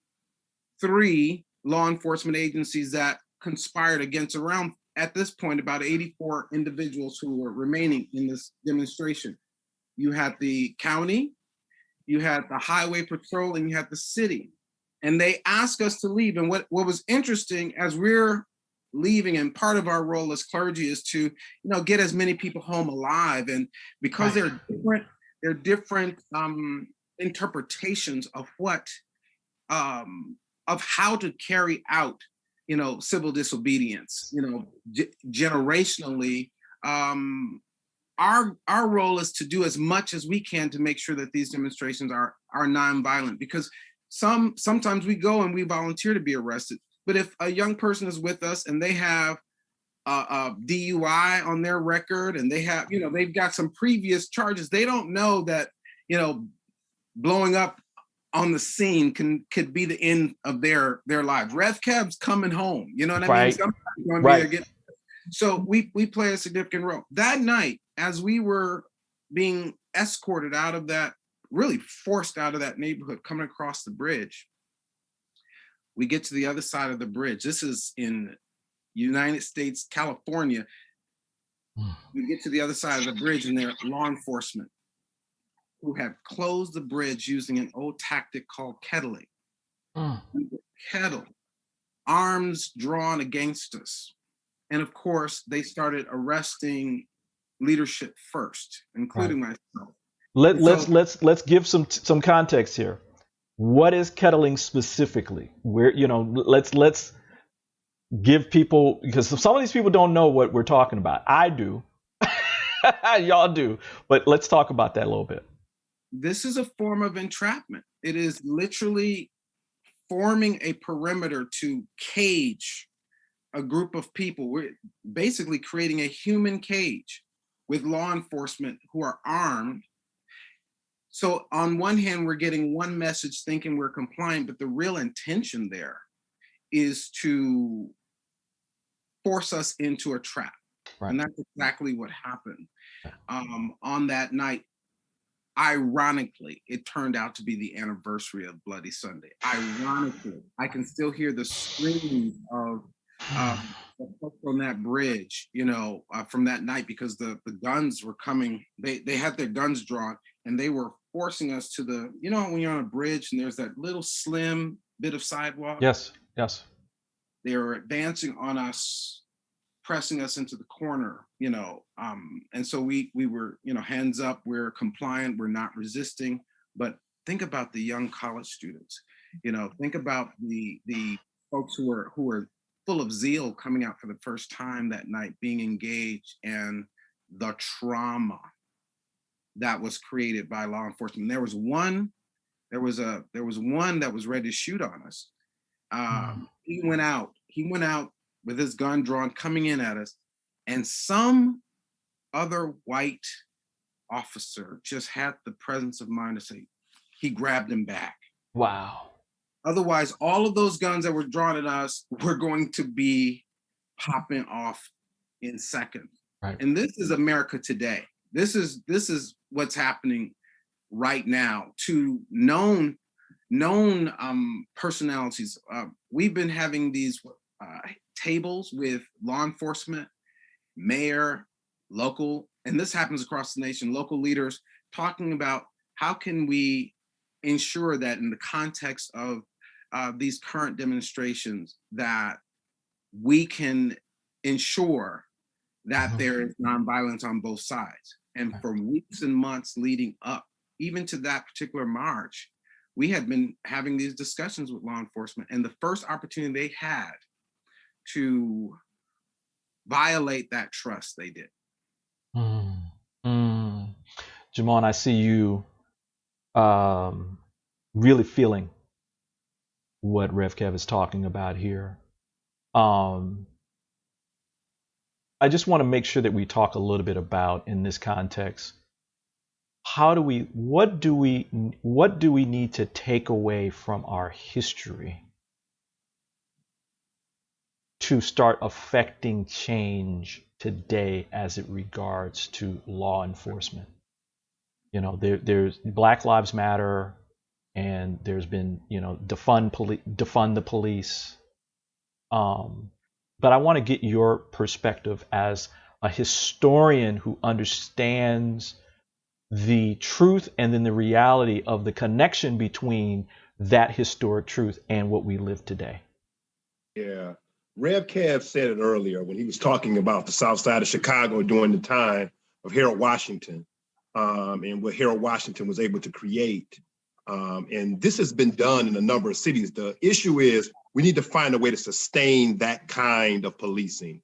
S3: law enforcement agencies that conspired against around, at this point, about 84 individuals who were remaining in this demonstration. You had the county, you had the highway patrol, and you had the city. And they asked us to leave. And what was interesting, as we're leaving, and part of our role as clergy is to, get as many people home alive. And because they're different interpretations of what, of how to carry out, civil disobedience, generationally. Our role is to do as much as we can to make sure that these demonstrations are nonviolent, because sometimes we go and we volunteer to be arrested. But if a young person is with us and they have a DUI on their record and they have, they've got some previous charges, they don't know that, blowing up on the scene could be the end of their lives. Rev Kev's coming home, you know what I mean? Somebody's going to be again. So we play a significant role. That night, as we were being escorted out of that, really forced out of that neighborhood, coming across the bridge, we get to the other side of the bridge. This is in United States, California. We get to the other side of the bridge and there are law enforcement who have closed the bridge using an old tactic called kettling. Kettle, arms drawn against us. And of course, they started arresting leadership first, including myself.
S1: Let's give some context here. What is kettling specifically? Where, let's give people, because some of these people don't know what we're talking about. I do. Y'all do. But let's talk about that a little bit.
S3: This is a form of entrapment. It is literally forming a perimeter to cage a group of people. We're basically creating a human cage with law enforcement who are armed. So on one hand, we're getting one message thinking we're compliant, but the real intention there is to force us into a trap.
S1: Right.
S3: And that's exactly what happened. On that night, ironically, it turned out to be the anniversary of Bloody Sunday. Ironically, I can still hear the screams of the folks on that bridge, from that night, because the guns were coming. They had their guns drawn, and they were forcing us to the, when you're on a bridge and there's that little slim bit of sidewalk.
S1: Yes.
S3: They were advancing on us, pressing us into the corner, and so we were, hands up, we're compliant, we're not resisting. But think about the young college students, think about the folks who are full of zeal coming out for the first time that night, being engaged, and the trauma that was created by law enforcement. There was one that was ready to shoot on us. He went out with his gun drawn, coming in at us, and some other white officer just had the presence of mind to say, he grabbed him back.
S1: Wow.
S3: Otherwise, all of those guns that were drawn at us were going to be popping off in seconds.
S1: Right.
S3: And this is America today. This is what's happening right now to known personalities. We've been having these tables with law enforcement, mayor, local, and this happens across the nation, local leaders talking about how can we ensure that in the context of these current demonstrations that we can ensure that there is nonviolence on both sides. And for weeks and months leading up, even to that particular march, we had been having these discussions with law enforcement, and the first opportunity they had to violate that trust, they did.
S1: Jamon, I see you really feeling what Rev Kev is talking about here. I just want to make sure that we talk a little bit about, in this context, what do we need to take away from our history to start affecting change today as it regards to law enforcement? There's Black Lives Matter, and there's been, defund the police. But I want to get your perspective as a historian who understands the truth and then the reality of the connection between that historic truth and what we live today.
S4: Yeah. Rev Kev said it earlier when he was talking about the South Side of Chicago during the time of Harold Washington, and what Harold Washington was able to create. And this has been done in a number of cities. The issue is we need to find a way to sustain that kind of policing.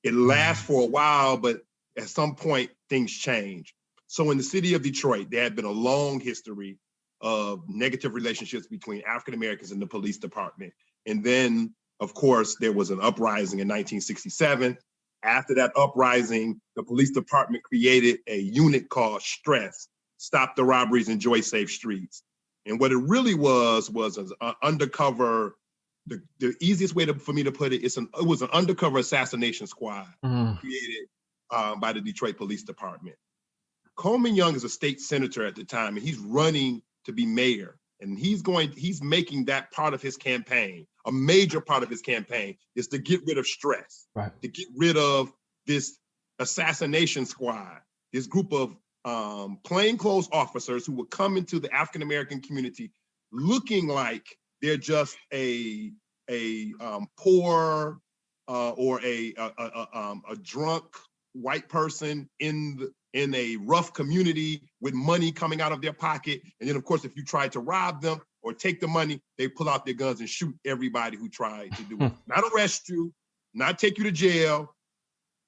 S4: It lasts for a while, but at some point things change. So in the city of Detroit, there had been a long history of negative relationships between African Americans and the police department. And then, of course, there was an uprising in 1967. After that uprising, the police department created a unit called STRESS, Stop the Robberies, Enjoy Safe Streets. And what it really was an undercover, the easiest way for me to put it, it was an undercover assassination squad created by the Detroit Police Department. Coleman Young is a state senator at the time, and he's running to be mayor. And he's making that part of his campaign. A major part of his campaign is to get rid of STRESS,
S1: right,
S4: to get rid of this assassination squad, this group of plainclothes officers who would come into the African-American community looking like they're just a poor or a drunk white person in a rough community with money coming out of their pocket. And then, of course, if you tried to rob them or take the money, they pull out their guns and shoot everybody who tried to do it. Not arrest you, not take you to jail,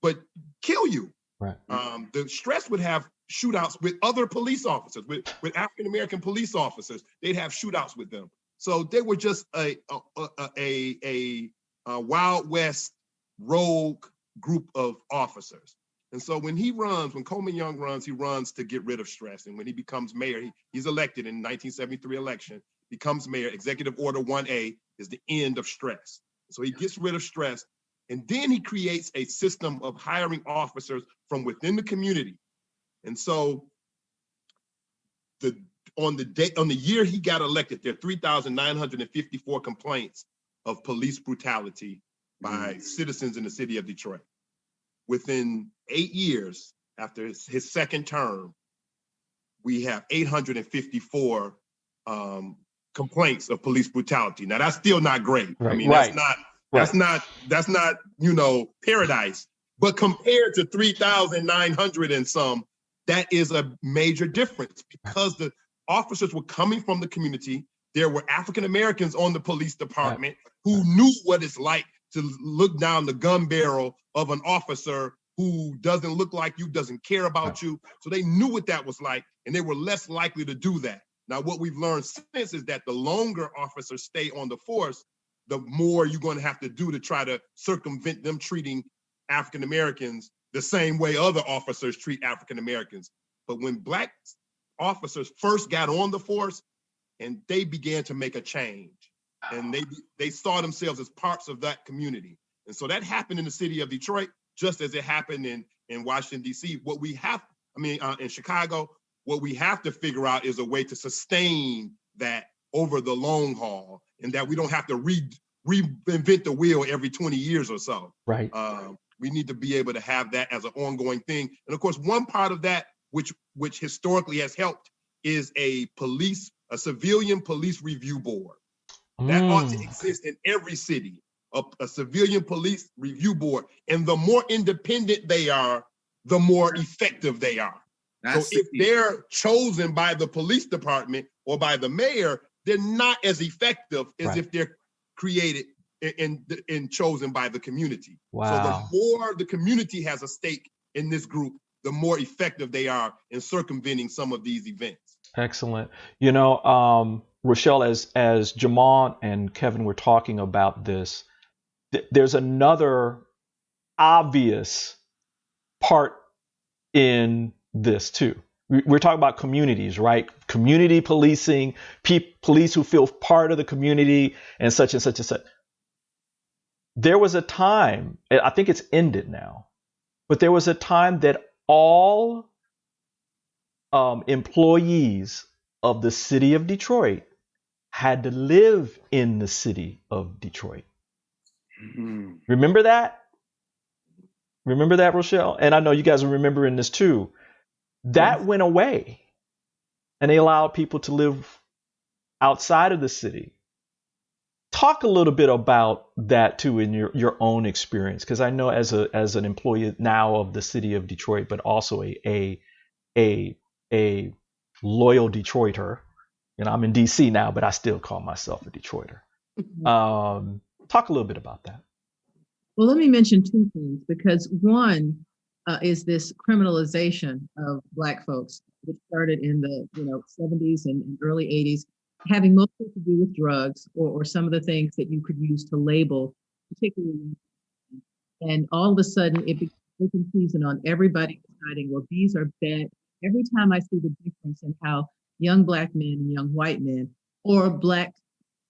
S4: but kill you.
S1: Right.
S4: The STRESS would have shootouts with other police officers, with African-American police officers. They'd have shootouts with them. So they were just a Wild West rogue group of officers. And so when Coleman Young runs, he runs to get rid of STRESS. And when he becomes mayor, he's elected in 1973 election, becomes mayor. Executive Order 1A is the end of STRESS. So he gets rid of stress, and then he creates a system of hiring officers from within the community. And so on the year he got elected, there are 3,954 complaints of police brutality by citizens in the city of Detroit. Within 8 years, after his second term, we have 854 complaints of police brutality. Now that's still not great.
S1: Right.
S4: I mean, that's not, you know, paradise. But compared to 3,900 and some, that is a major difference because the officers were coming from the community. There were African Americans on the police department who knew what it's like to look down the gun barrel of an officer who doesn't look like you, doesn't care about you. So they knew what that was like, and they were less likely to do that. Now, what we've learned since is that the longer officers stay on the force, the more you're going to have to do to try to circumvent them treating African Americans the same way other officers treat African Americans. But when Black officers first got on the force and they began to make a change, and they saw themselves as parts of that community. And so that happened in the city of Detroit, just as it happened in Washington, D.C. In Chicago, what we have to figure out is a way to sustain that over the long haul, and that we don't have to reinvent the wheel every 20 years or so.
S1: Right.
S4: We need to be able to have that as an ongoing thing. And of course, one part of that, which historically has helped, is a civilian police review board. That ought to exist in every city, a civilian police review board. And the more independent they are, the more effective they are. So if they're chosen by the police department or by the mayor, they're not as effective as if they're created and chosen by the community.
S1: Wow.
S4: So the more the community has a stake in this group, the more effective they are in circumventing some of these events.
S1: Excellent. You know, Rochelle, as Jamon and Kevin were talking about this, there's another obvious part in this too. We're talking about communities, right? Community policing, police who feel part of the community, and such and such and such. There was a time, I think it's ended now, but there was a time that all employees of the city of Detroit had to live in the city of Detroit. Mm-hmm. Remember that? Remember that, Rochelle? And I know you guys are remembering this too. That went away, and they allowed people to live outside of the city. Talk a little bit about that too in your own experience, because I know as an employee now of the city of Detroit, but also a loyal Detroiter. You know, I'm in DC now, but I still call myself a Detroiter. Talk a little bit about that.
S2: Well, let me mention two things, because one is this criminalization of Black folks, which started in the 70s and early 80s, having mostly to do with drugs or some of the things that you could use to label, particularly. And all of a sudden, it became open season on everybody deciding, well, these are bad. Every time I see the difference in how young Black men and young white men, or Black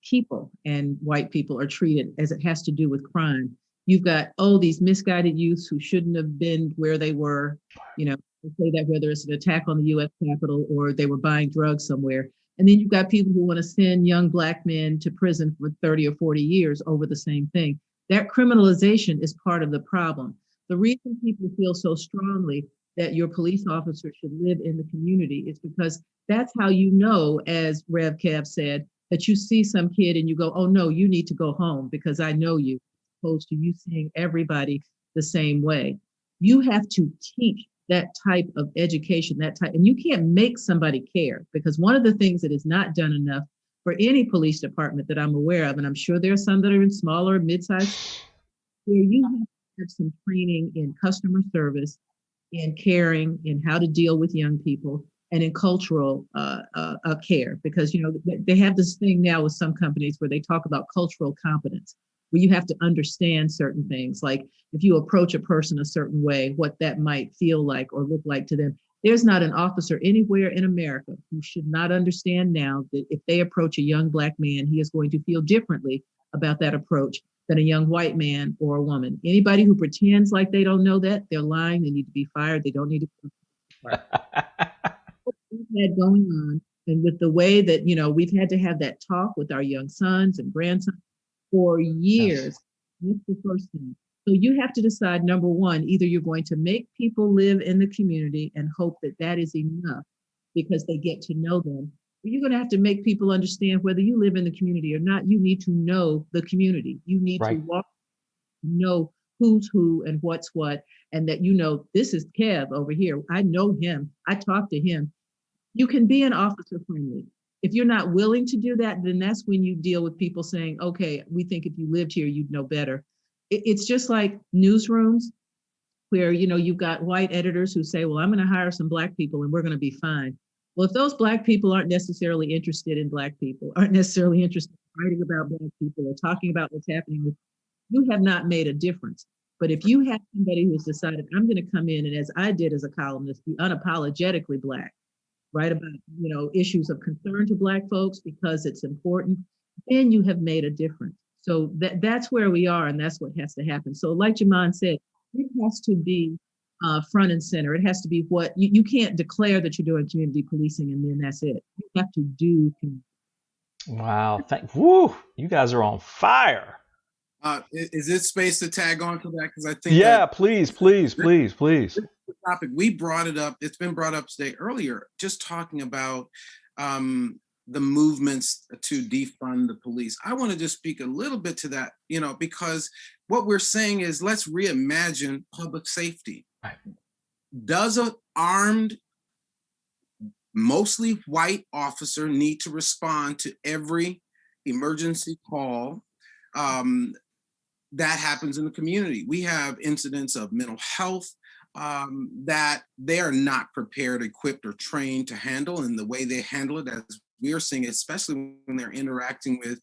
S2: people and white people, are treated as it has to do with crime. You've got, these misguided youths who shouldn't have been where they were, they say that whether it's an attack on the U.S. Capitol or they were buying drugs somewhere. And then you've got people who want to send young Black men to prison for 30 or 40 years over the same thing. That criminalization is part of the problem. The reason people feel so strongly that your police officer should live in the community is because that's how you know, as Rev Kev said, that you see some kid and you go, oh no, you need to go home because I know you, opposed to you seeing everybody the same way. You have to teach that type of education, and you can't make somebody care, because one of the things that is not done enough for any police department that I'm aware of, and I'm sure there are some that are in smaller, mid-sized, where you have to have some training in customer service, in caring, in how to deal with young people, and in cultural care, because they have this thing now with some companies where they talk about cultural competence, where you have to understand certain things, like if you approach a person a certain way, what that might feel like or look like to them. There's not an officer anywhere in America who should not understand now that if they approach a young Black man, he is going to feel differently about that approach than a young white man or a woman. Anybody who pretends like they don't know that, they're lying. They need to be fired. They don't need to be fired. We've had going on, and with the way that, we've had to have that talk with our young sons and grandsons for years. That's the first thing. So you have to decide, number one, either you're going to make people live in the community and hope that that is enough because they get to know them. Or you're going to have to make people understand whether you live in the community or not. You need to know the community. You need to know who's who and what's what, and that, this is Kev over here. I know him. I talk to him. You can be an officer friendly. If you're not willing to do that, then that's when you deal with people saying, okay, we think if you lived here, you'd know better. It's just like newsrooms where, you've got white editors who say, well, I'm going to hire some Black people and we're going to be fine. Well, if those Black people aren't necessarily interested in Black people, aren't necessarily interested in writing about Black people or talking about what's happening with you, have not made a difference. But if you have somebody who's decided, I'm going to come in and, as I did as a columnist, be unapologetically Black, write about, issues of concern to Black folks because it's important, then you have made a difference. So that's where we are, and that's what has to happen. So like Jaman said, it has to be front and center. It has to be what you can't declare that you're doing community policing and then that's it. You have to do community.
S1: Wow. Woo, you guys are on fire.
S3: Is it space to tag on to that? Because I think
S1: please.
S3: This topic, we brought it up. It's been brought up today earlier, just talking about the movements to defund the police. I want to just speak a little bit to that, because what we're saying is let's reimagine public safety.
S1: Right.
S3: Does an armed, mostly white officer need to respond to every emergency call that happens in the community? We have incidents of mental health that they are not prepared, equipped, or trained to handle, and the way they handle it, as we are seeing, especially when they're interacting with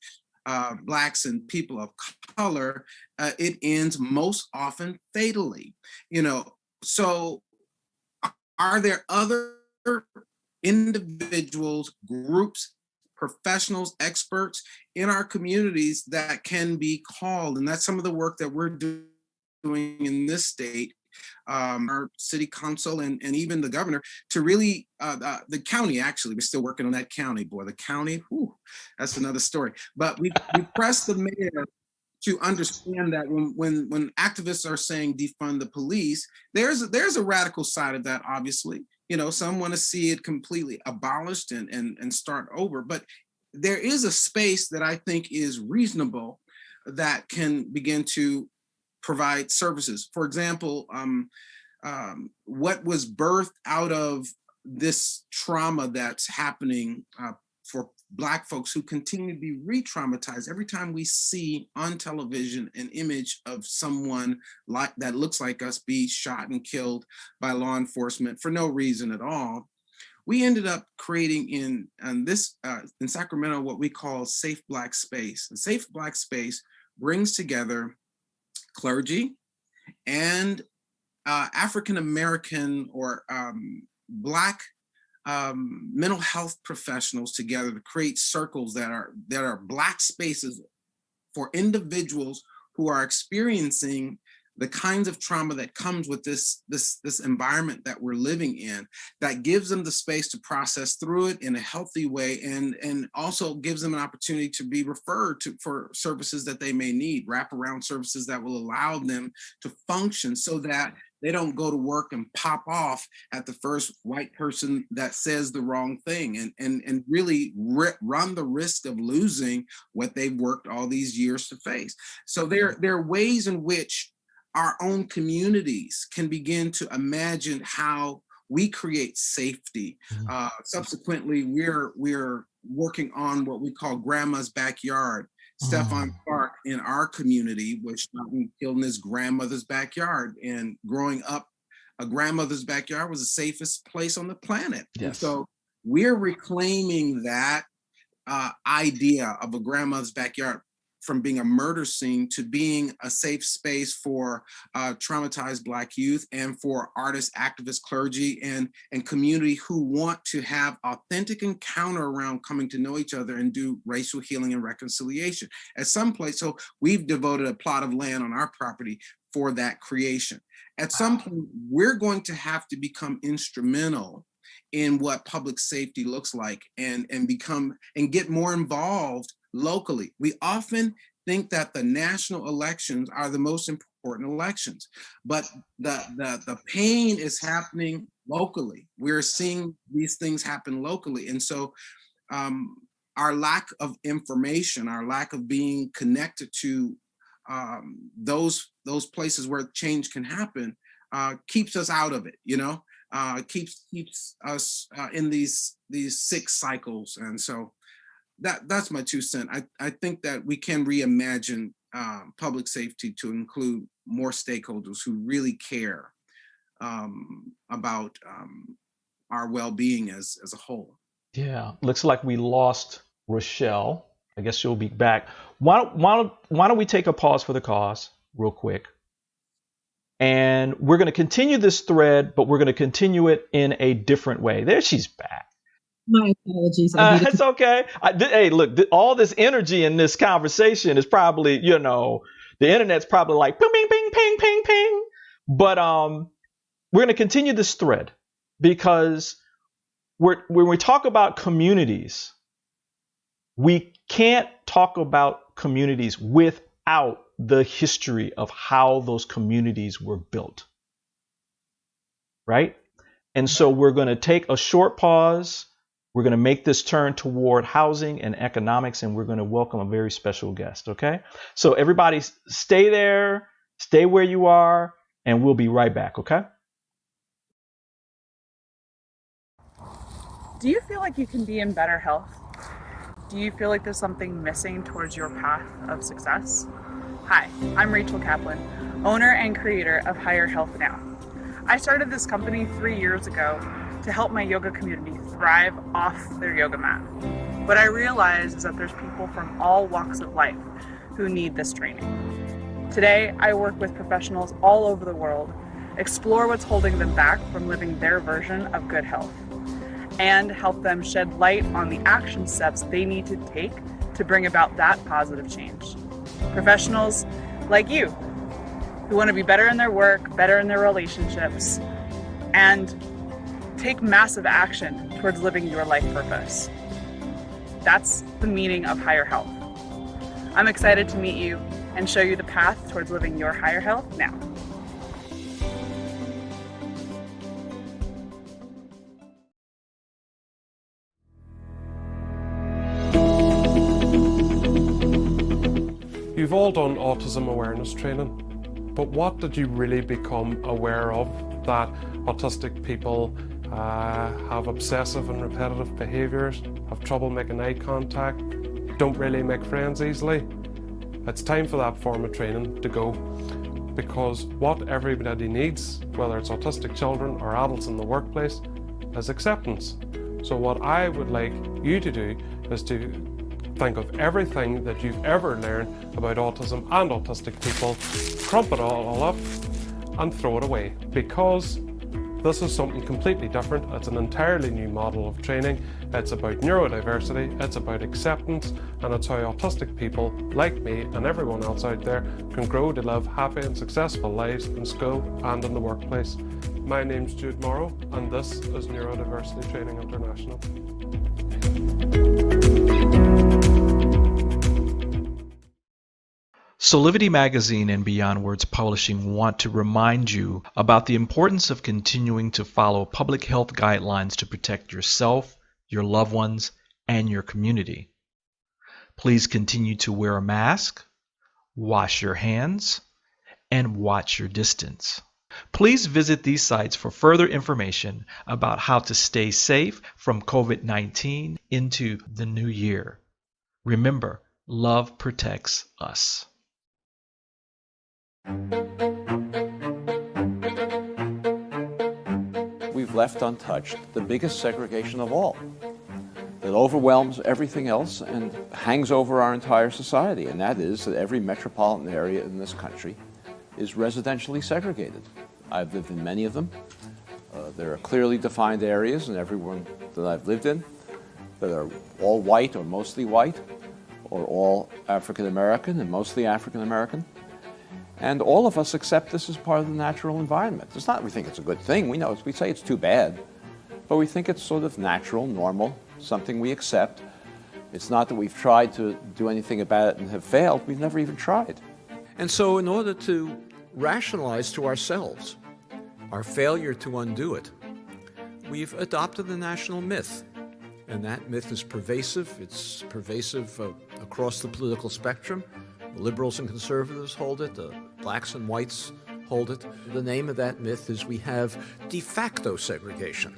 S3: Blacks and people of color, it ends most often fatally. So are there other individuals, groups, professionals, experts in our communities that can be called? And that's some of the work that we're doing in this state, our city council and even the governor, to really, the county, actually, we're still working on that county, boy, the county, whew, that's another story. But we pressed the mayor to understand that when activists are saying defund the police, there's a radical side of that, obviously. Some want to see it completely abolished and start over, but there is a space that I think is reasonable that can begin to provide services. For example, what was birthed out of this trauma that's happening for Black folks who continue to be re-traumatized every time we see on television an image of someone that looks like us be shot and killed by law enforcement for no reason at all. We ended up creating in Sacramento what we call Safe Black Space. And Safe Black Space brings together clergy and African American or Black mental health professionals together to create circles that are Black spaces for individuals who are experiencing the kinds of trauma that comes with this environment that we're living in, that gives them the space to process through it in a healthy way, and also gives them an opportunity to be referred to for services that they may need, wraparound services that will allow them to function so that they don't go to work and pop off at the first white person that says the wrong thing and really run the risk of losing what they've worked all these years to face. So there are ways in which our own communities can begin to imagine how we create safety. Subsequently, we're working on what we call Grandma's Backyard. Stephon Clark in our community was shot and killed in his grandmother's backyard. And growing up, a grandmother's backyard was the safest place on the planet. Yes. And so we're reclaiming that idea of a grandmother's backyard from being a murder scene to being a safe space for traumatized Black youth and for artists, activists, clergy, and community who want to have authentic encounter around coming to know each other and do racial healing and reconciliation. At some place, so we've devoted a plot of land on our property for that creation. At some point, we're going to have to become instrumental in what public safety looks like and get more involved locally. We often think that the national elections are the most important elections, but the pain is happening locally. We're seeing these things happen locally. And so our lack of information, our lack of being connected to those places where change can happen keeps us out of it, keeps us in these sick cycles. And so that's my 2 cents. I think that we can reimagine public safety to include more stakeholders who really care about our well-being as a whole.
S1: Yeah, looks like we lost Rochelle. I guess she'll be back. Why don't we take a pause for the cause real quick? And we're going to continue this thread, but we're going to continue it in a different way. There, she's back.
S2: My apologies.
S1: It's okay. Hey, look, all this energy in this conversation is probably, the internet's probably like ping, ping, ping, ping, ping, ping. But we're going to continue this thread because when we talk about communities, we can't talk about communities without the history of how those communities were built. Right? And so we're going to take a short pause. We're going to make this turn toward housing and economics, and we're going to welcome a very special guest. Okay? So everybody stay there, stay where you are, and we'll be right back. Okay?
S12: Do you feel like you can be in better health? Do you feel like there's something missing towards your path of success? Hi, I'm Rachel Kaplan, owner and creator of Higher Health Now. I started this company 3 years ago to help my yoga community thrive off their yoga mat. What I realized is that there's people from all walks of life who need this training. Today, I work with professionals all over the world, explore what's holding them back from living their version of good health, and help them shed light on the action steps they need to take to bring about that positive change. Professionals like you, who want to be better in their work, better in their relationships, and take massive action towards living your life purpose. That's the meaning of higher health. I'm excited to meet you and show you the path towards living your higher health now.
S13: You've all done autism awareness training, but what did you really become aware of? That autistic people have obsessive and repetitive behaviours, have trouble making eye contact, don't really make friends easily? It's time for that form of training to go, because what everybody needs, whether it's autistic children or adults in the workplace, is acceptance. So what I would like you to do is to think of everything that you've ever learned about autism and autistic people, crump it all up and throw it away, because this is something completely different. It's an entirely new model of training. It's about neurodiversity, it's about acceptance, and it's how autistic people like me and everyone else out there can grow to live happy and successful lives in school and in the workplace. My name's Jude Morrow, and this is Neurodiversity Training International.
S1: Soulivity Magazine and Beyond Words Publishing want to remind you about the importance of continuing to follow public health guidelines to protect yourself, your loved ones, and your community. Please continue to wear a mask, wash your hands, and watch your distance. Please visit these sites for further information about how to stay safe from COVID-19 into the new year. Remember, love protects us.
S14: We've left untouched the biggest segregation of all, that overwhelms everything else and hangs over our entire society, and that is that every metropolitan area in this country is residentially segregated. I've lived in many of them. There are clearly defined areas in every one that I've lived in that are all white or mostly white, or all African American and mostly African American. And all of us accept this as part of the natural environment. It's not that we think it's a good thing. We say it's too bad, but we think it's sort of natural, normal, something we accept. It's not that we've tried to do anything about it and have failed. We've never even tried. And so in order to rationalize to ourselves our failure to undo it, we've adopted the national myth. And that myth is pervasive. It's pervasive across the political spectrum. The liberals and conservatives hold it. The blacks and whites hold it. The name of that myth is we have de facto segregation.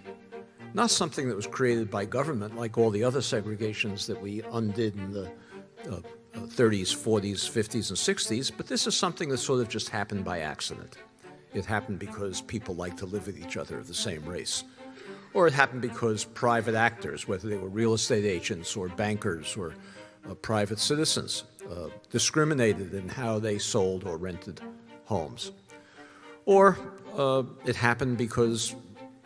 S14: Not something that was created by government like all the other segregations that we undid in the 30s, 40s, 50s, and 60s, but this is something that sort of just happened by accident. It happened because people like to live with each other of the same race. Or it happened because private actors, whether they were real estate agents or bankers or private citizens, discriminated in how they sold or rented homes. Or it happened because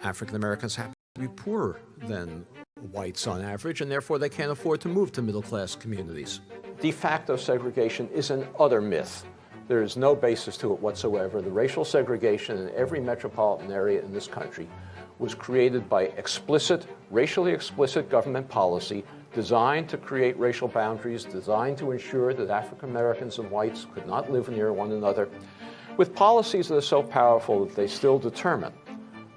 S14: African Americans happen to be poorer than whites on average, and therefore they can't afford to move to middle-class communities. De facto segregation is an utter myth. There is no basis to it whatsoever. The racial segregation in every metropolitan area in this country was created by racially explicit government policy designed to create racial boundaries, designed to ensure that African Americans and whites could not live near one another, with policies that are so powerful that they still determine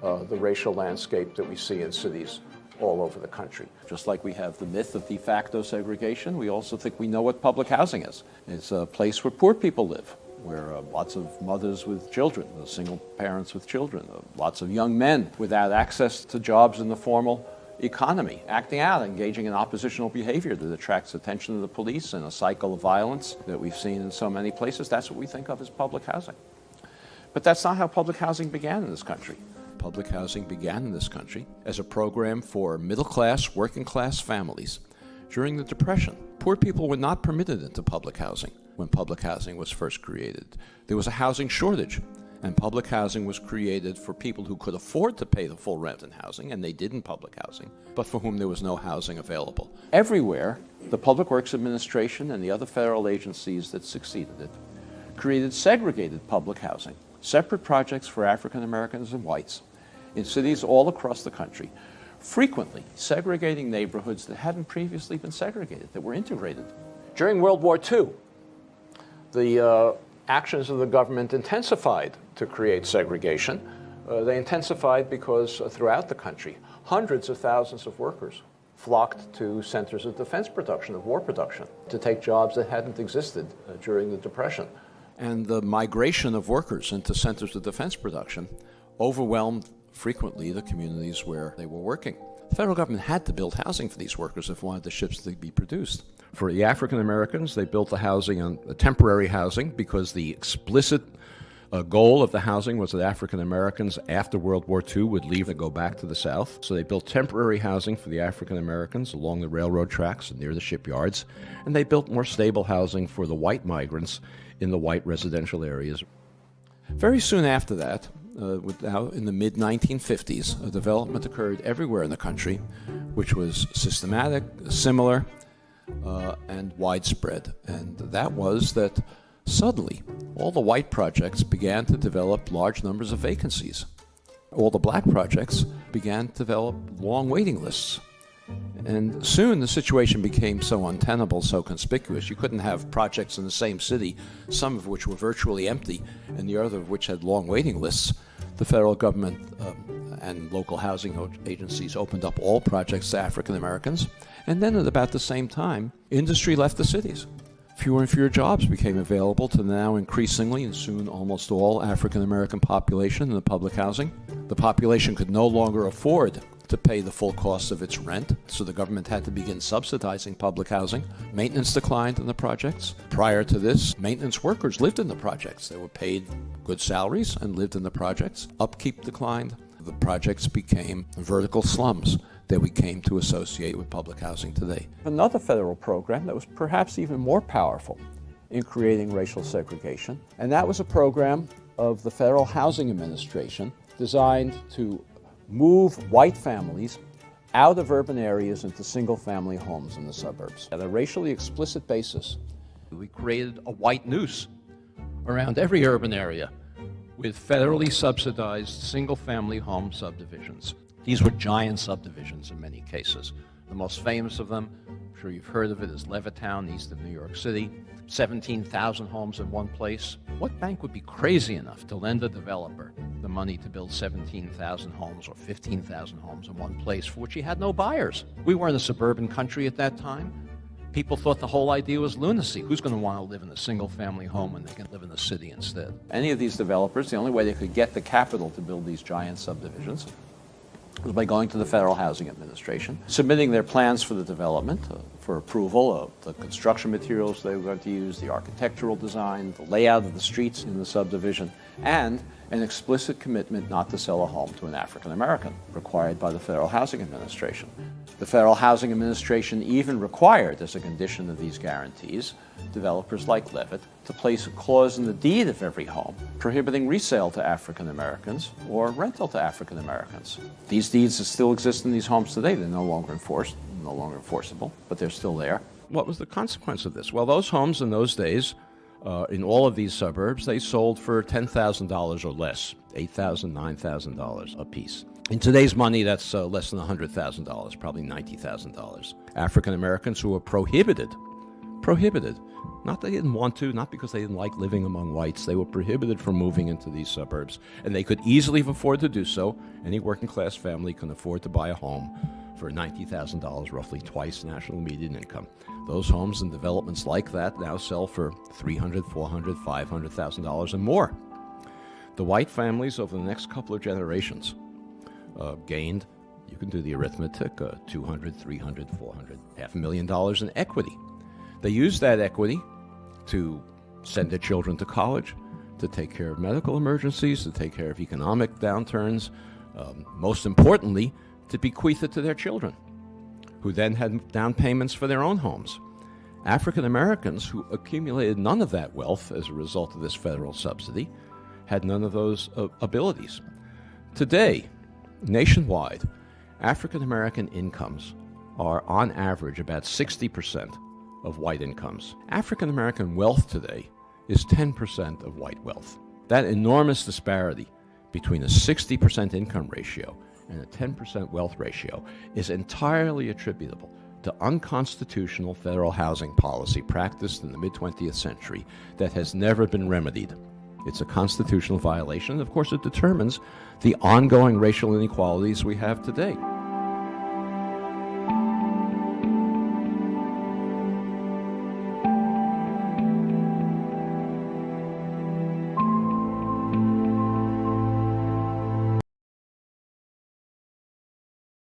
S14: the racial landscape that we see in cities all over the country. Just like we have the myth of de facto segregation, we also think we know what public housing is. It's a place where poor people live, where lots of mothers with children, single parents with children, lots of young men without access to jobs in the formal economy, acting out, engaging in oppositional behavior that attracts attention to the police and a cycle of violence that we've seen in so many places. That's what we think of as public housing. But that's not how public housing began in this country. Public housing began in this country as a program for middle-class, working-class families. During the Depression, poor people were not permitted into public housing when public housing was first created. There was a housing shortage, and public housing was created for people who could afford to pay the full rent in housing, and they did in public housing, but for whom there was no housing available. Everywhere, the Public Works Administration and the other federal agencies that succeeded it created segregated public housing, separate projects for African Americans and whites in cities all across the country, frequently segregating neighborhoods that hadn't previously been segregated, that were integrated. During World War II, the actions of the government intensified to create segregation. They intensified because throughout the country, hundreds of thousands of workers flocked to centers of defense production, of war production, to take jobs that hadn't existed during the Depression. And the migration of workers into centers of defense production overwhelmed frequently the communities where they were working. The federal government had to build housing for these workers if wanted the ships to be produced. For the African Americans, they built the housing on temporary housing because the explicit goal of the housing was that African Americans after World War II would leave and go back to the South. So they built temporary housing for the African Americans along the railroad tracks and near the shipyards. And they built more stable housing for the white migrants in the white residential areas. Very soon after that, in the mid-1950s, a development occurred everywhere in the country, which was systematic, similar, and widespread. And that was that suddenly all the white projects began to develop large numbers of vacancies. All the black projects began to develop long waiting lists. And soon the situation became so untenable, so conspicuous. You couldn't have projects in the same city, some of which were virtually empty and the other of which had long waiting lists. The federal government and local housing agencies opened up all projects to African Americans. And then at about the same time, industry left the cities. Fewer and fewer jobs became available to the now increasingly and soon almost all African American population in the public housing. The population could no longer afford to pay the full cost of its rent, so the government had to begin subsidizing public housing. Maintenance declined in the projects. Prior to this, maintenance workers lived in the projects. They were paid good salaries and lived in the projects. Upkeep declined. The projects became vertical slums. that we came to associate with public housing today. Another federal program that was perhaps even more powerful in creating racial segregation, and that was a program of the Federal Housing Administration designed to move white families out of urban areas into single-family homes in the suburbs. At a racially explicit basis, we created a white noose around every urban area with federally subsidized single-family home subdivisions. These were giant subdivisions in many cases. The most famous of them, I'm sure you've heard of it, is Levittown, east of New York City. 17,000 homes in one place. What bank would be crazy enough to lend a developer the money to build 17,000 homes or 15,000 homes in one place for which he had no buyers? We were in a suburban country at that time. People thought the whole idea was lunacy. Who's going to want to live in a single-family home when they can live in the city instead? Any of these developers, the only way they could get the capital to build these giant subdivisions was by going to the Federal Housing Administration, submitting their plans for the development for approval of the construction materials they were going to use, the architectural design, the layout of the streets in the subdivision, and an explicit commitment not to sell a home to an African American, required by the Federal Housing Administration. The Federal Housing Administration even required, as a condition of these guarantees, developers like Levitt to place a clause in the deed of every home prohibiting resale to African Americans or rental to African Americans. These deeds still exist in these homes today. They're no longer enforced, no longer enforceable, but they're still there. What was the consequence of this? Well, those homes in those days, in all of these suburbs, they sold for $10,000 or less, $8,000, $9,000 a piece. In today's money, that's less than $100,000, probably $90,000. African Americans who were prohibited, not they didn't want to, not because they didn't like living among whites, they were prohibited from moving into these suburbs, and they could easily afford to do so. Any working class family can afford to buy a home for $90,000, roughly twice national median income. Those homes and developments like that now sell for $300,000, $400,000, $500,000 and more. The white families over the next couple of generations gained, you can do the arithmetic, $200,000, $300,000, $400,000, $500,000 in equity. They used that equity to send their children to college, to take care of medical emergencies, to take care of economic downturns, most importantly, to bequeath it to their children, who then had down payments for their own homes. African Americans who accumulated none of that wealth as a result of this federal subsidy had none of those abilities. Today, nationwide, African American incomes are on average about 60% of white incomes. African American wealth today is 10% of white wealth. That enormous disparity between a 60% income ratio and a 10% wealth ratio is entirely attributable to unconstitutional federal housing policy practiced in the mid-20th century that has never been remedied. It's a constitutional violation, and of course it determines the ongoing racial inequalities we have today.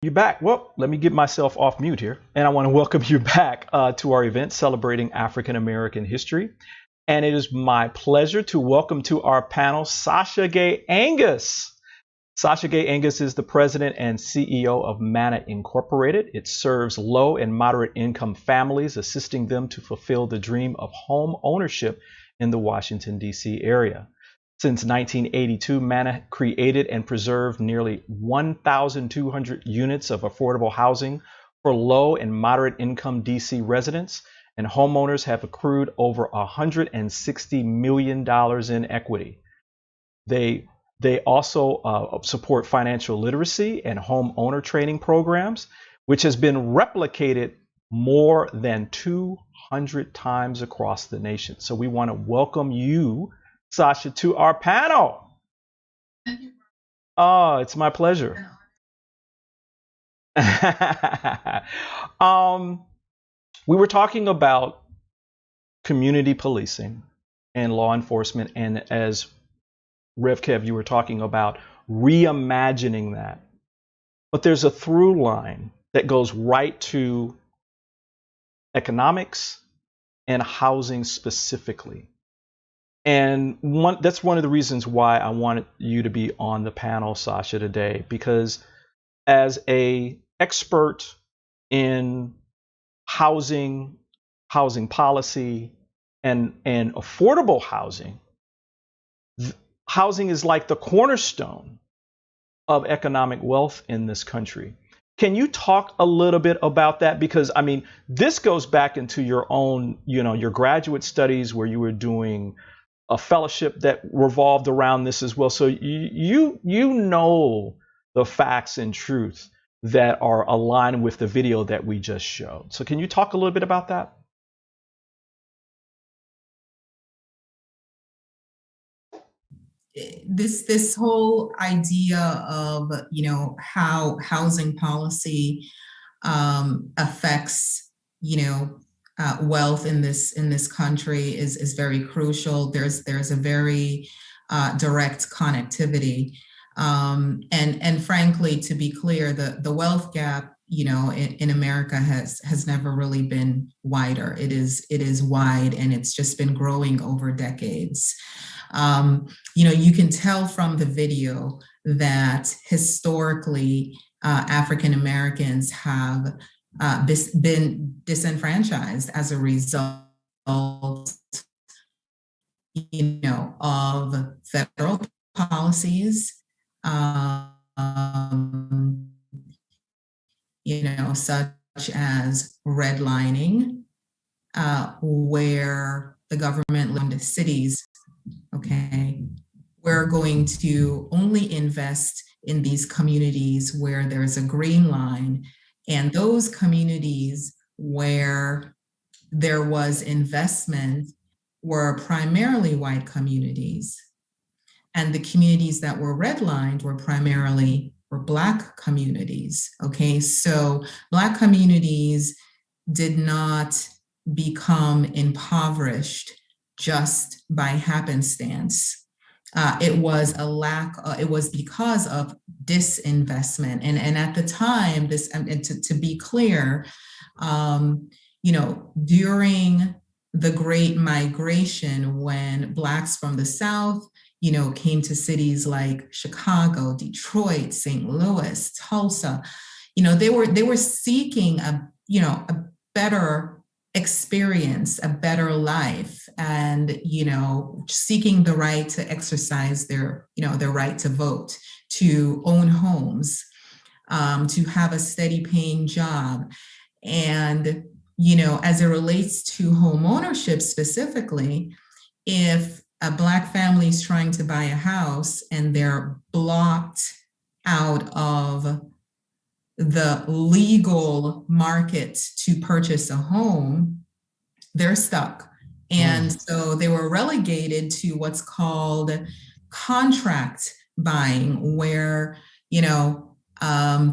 S1: You back? Well, let me get myself off mute here. And I want to welcome you back to our event celebrating African American history. And it is my pleasure to welcome to our panel Sasha Gay Angus. Sasha Gay Angus is the president and CEO of Manna Incorporated. It serves low and moderate income families, assisting them to fulfill the dream of home ownership in the Washington, D.C. area. Since 1982, Manna created and preserved nearly 1,200 units of affordable housing for low and moderate income DC residents, and homeowners have accrued over $160 million in equity. They also support financial literacy and homeowner training programs, which has been replicated more than 200 times across the nation. So we want to welcome you, Sasha, to our panel. Oh, it's my pleasure. We were talking about community policing and law enforcement, and as Rev Kev, you were talking about reimagining that. But there's a through line that goes right to economics and housing specifically. And that's one of the reasons why I wanted you to be on the panel, Sasha, today, because as a expert in housing policy, and affordable housing. Housing is like the cornerstone of economic wealth in this country. Can you talk a little bit about that? Because I mean, this goes back into your own, your graduate studies where you were doing a fellowship that revolved around this as well. So you know the facts and truth that are aligned with the video that we just showed. So can you talk a little bit about that?
S15: This whole idea of how housing policy affects wealth in this country is very crucial. There's a very direct connectivity, and frankly, to be clear, the wealth gap in America has never really been wider. It is wide, and it's just been growing over decades. You can tell from the video that historically African Americans have been disenfranchised as a result, of federal policies, such as redlining, where the government led cities. Okay, we're going to only invest in these communities where there's a green line, and those communities where there was investment were primarily white communities, and the communities that were redlined were Black communities. Okay, so Black communities did not become impoverished just by happenstance. It was it was because of disinvestment. And at the time, to be clear, during the Great Migration, when Blacks from the South, came to cities like Chicago, Detroit, St. Louis, Tulsa, they were seeking a better experience, a better life, and seeking the right to exercise their right to vote, to own homes, to have a steady paying job. And as it relates to home ownership specifically, if a Black family is trying to buy a house and they're blocked out of the legal market to purchase a home, they're stuck. And so they were relegated to what's called contract buying, where,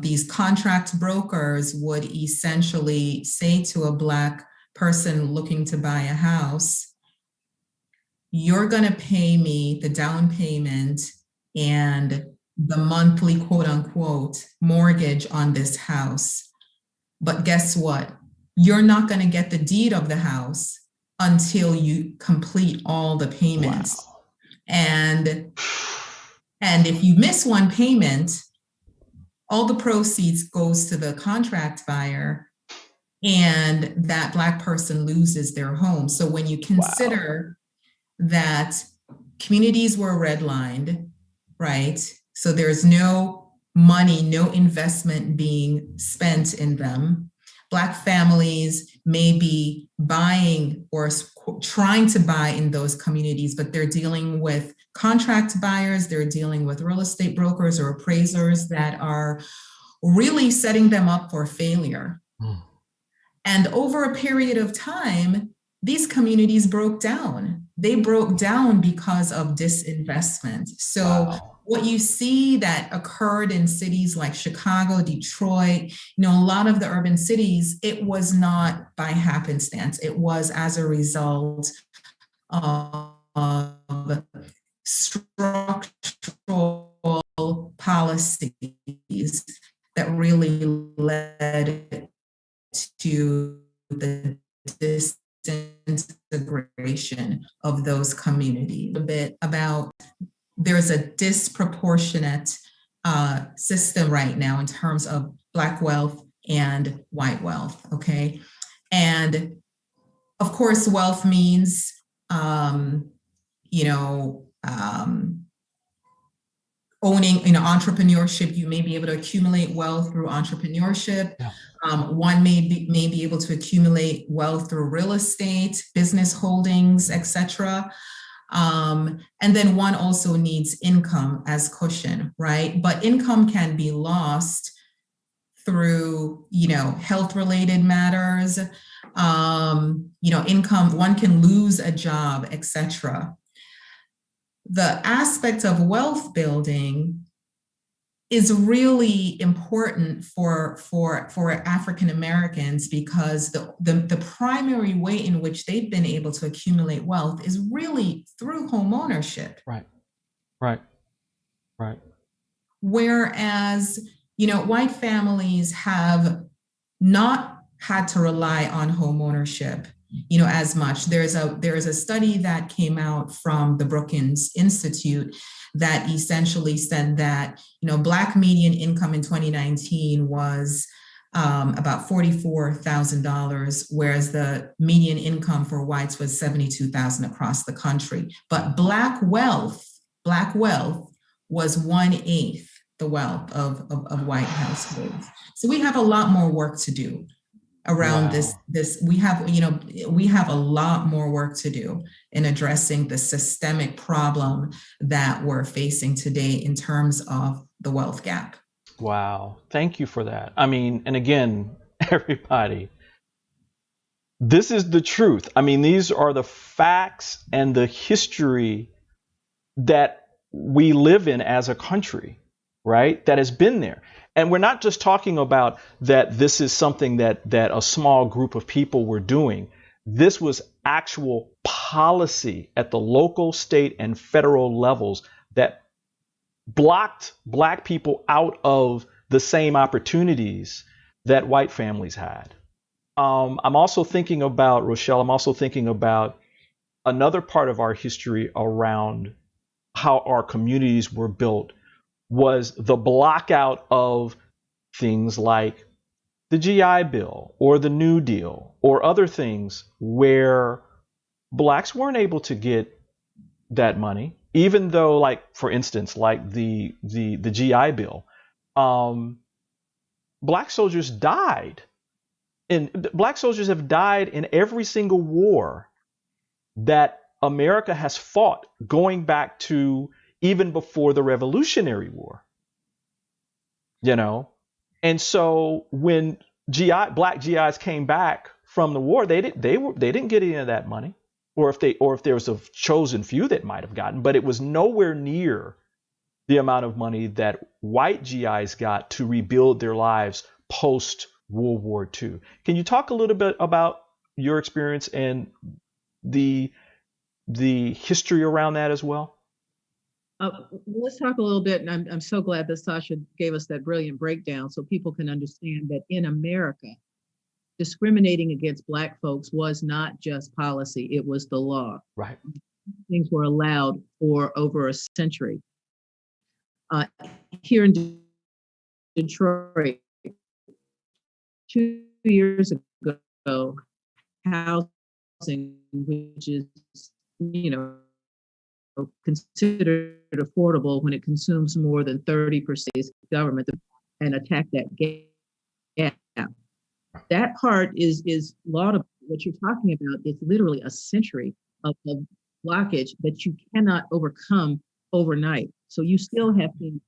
S15: these contract brokers would essentially say to a Black person looking to buy a house, you're going to pay me the down payment and the monthly quote unquote mortgage on this house. But guess what? You're not going to get the deed of the house until you complete all the payments. Wow. And if you miss one payment, all the proceeds goes to the contract buyer, and that Black person loses their home. So when you consider that communities were redlined, right? So there's no money, no investment being spent in them. Black families may be buying or trying to buy in those communities, but they're dealing with contract buyers, they're dealing with real estate brokers or appraisers that are really setting them up for failure. And over a period of time, these communities broke down. They broke down because of disinvestment. So what you see that occurred in cities like Chicago, Detroit, a lot of the urban cities, it was not by happenstance. It was as a result of structural policies that really led to the disintegration of those communities. A bit about, there's a disproportionate system right now in terms of Black wealth and white wealth, okay? And of course, wealth means, owning, entrepreneurship. You may be able to accumulate wealth through entrepreneurship.
S1: Yeah.
S15: One may be able to accumulate wealth through real estate, business holdings, etc. And then one also needs income as cushion, right? But income can be lost through, health-related matters. Income, one can lose a job, etc. The aspect of wealth building is really important for African Americans, because the primary way in which they've been able to accumulate wealth is really through home ownership.
S1: Right.
S15: Whereas, white families have not had to rely on home ownership, as much. There is a study that came out from the Brookings Institute that essentially said that, Black median income in 2019 was about $44,000, whereas the median income for whites was $72,000 across the country. But Black wealth was 1/8 the wealth of white households. So we have a lot more work to do around this. We have a lot more work to do in addressing the systemic problem that we're facing today in terms of the wealth gap.
S1: Wow. Thank you for that. I mean, and again, everybody, this is the truth. I mean, these are the facts and the history that we live in as a country, right? That has been there. And we're not just talking about that this is something that a small group of people were doing. This was actual policy at the local, state, and federal levels that blocked Black people out of the same opportunities that white families had. I'm also thinking about, Rochelle, another part of our history around how our communities were built was the blockout of things like the GI Bill or the New Deal or other things where Blacks weren't able to get that money, even though, like, for instance, like the GI Bill, Black soldiers died. And Black soldiers have died in every single war that America has fought, going back to even before the Revolutionary War. And so when Black GIs came back from the war, they didn't get any of that money, or if there was a chosen few that might have gotten, but it was nowhere near the amount of money that white GIs got to rebuild their lives post World War II. Can you talk a little bit about your experience and the history around that as well?
S2: Let's talk a little bit, and I'm so glad that Sasha gave us that brilliant breakdown so people can understand that in America, discriminating against Black folks was not just policy, it was the law.
S1: Right.
S2: Things were allowed for over a century. Here in Detroit, 2 years ago, housing, which is, considered affordable when it consumes more than 30% government, and attack that gap. That part is laudable. What you're talking about is literally a century of blockage that you cannot overcome overnight. So you still have things.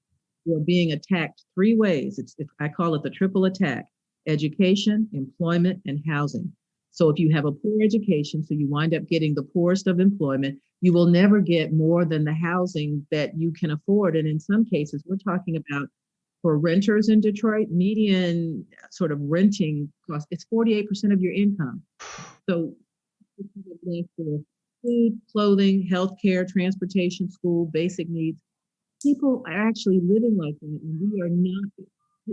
S2: You're being attacked 3 ways. I call it the triple attack: education, employment, and housing. So if you have a poor education, so you wind up getting the poorest of employment, you will never get more than the housing that you can afford. And in some cases, we're talking about, for renters in Detroit, median sort of renting cost, it's 48% of your income. So for food, clothing, healthcare, transportation, school, basic needs, people are actually living like that, and we are not.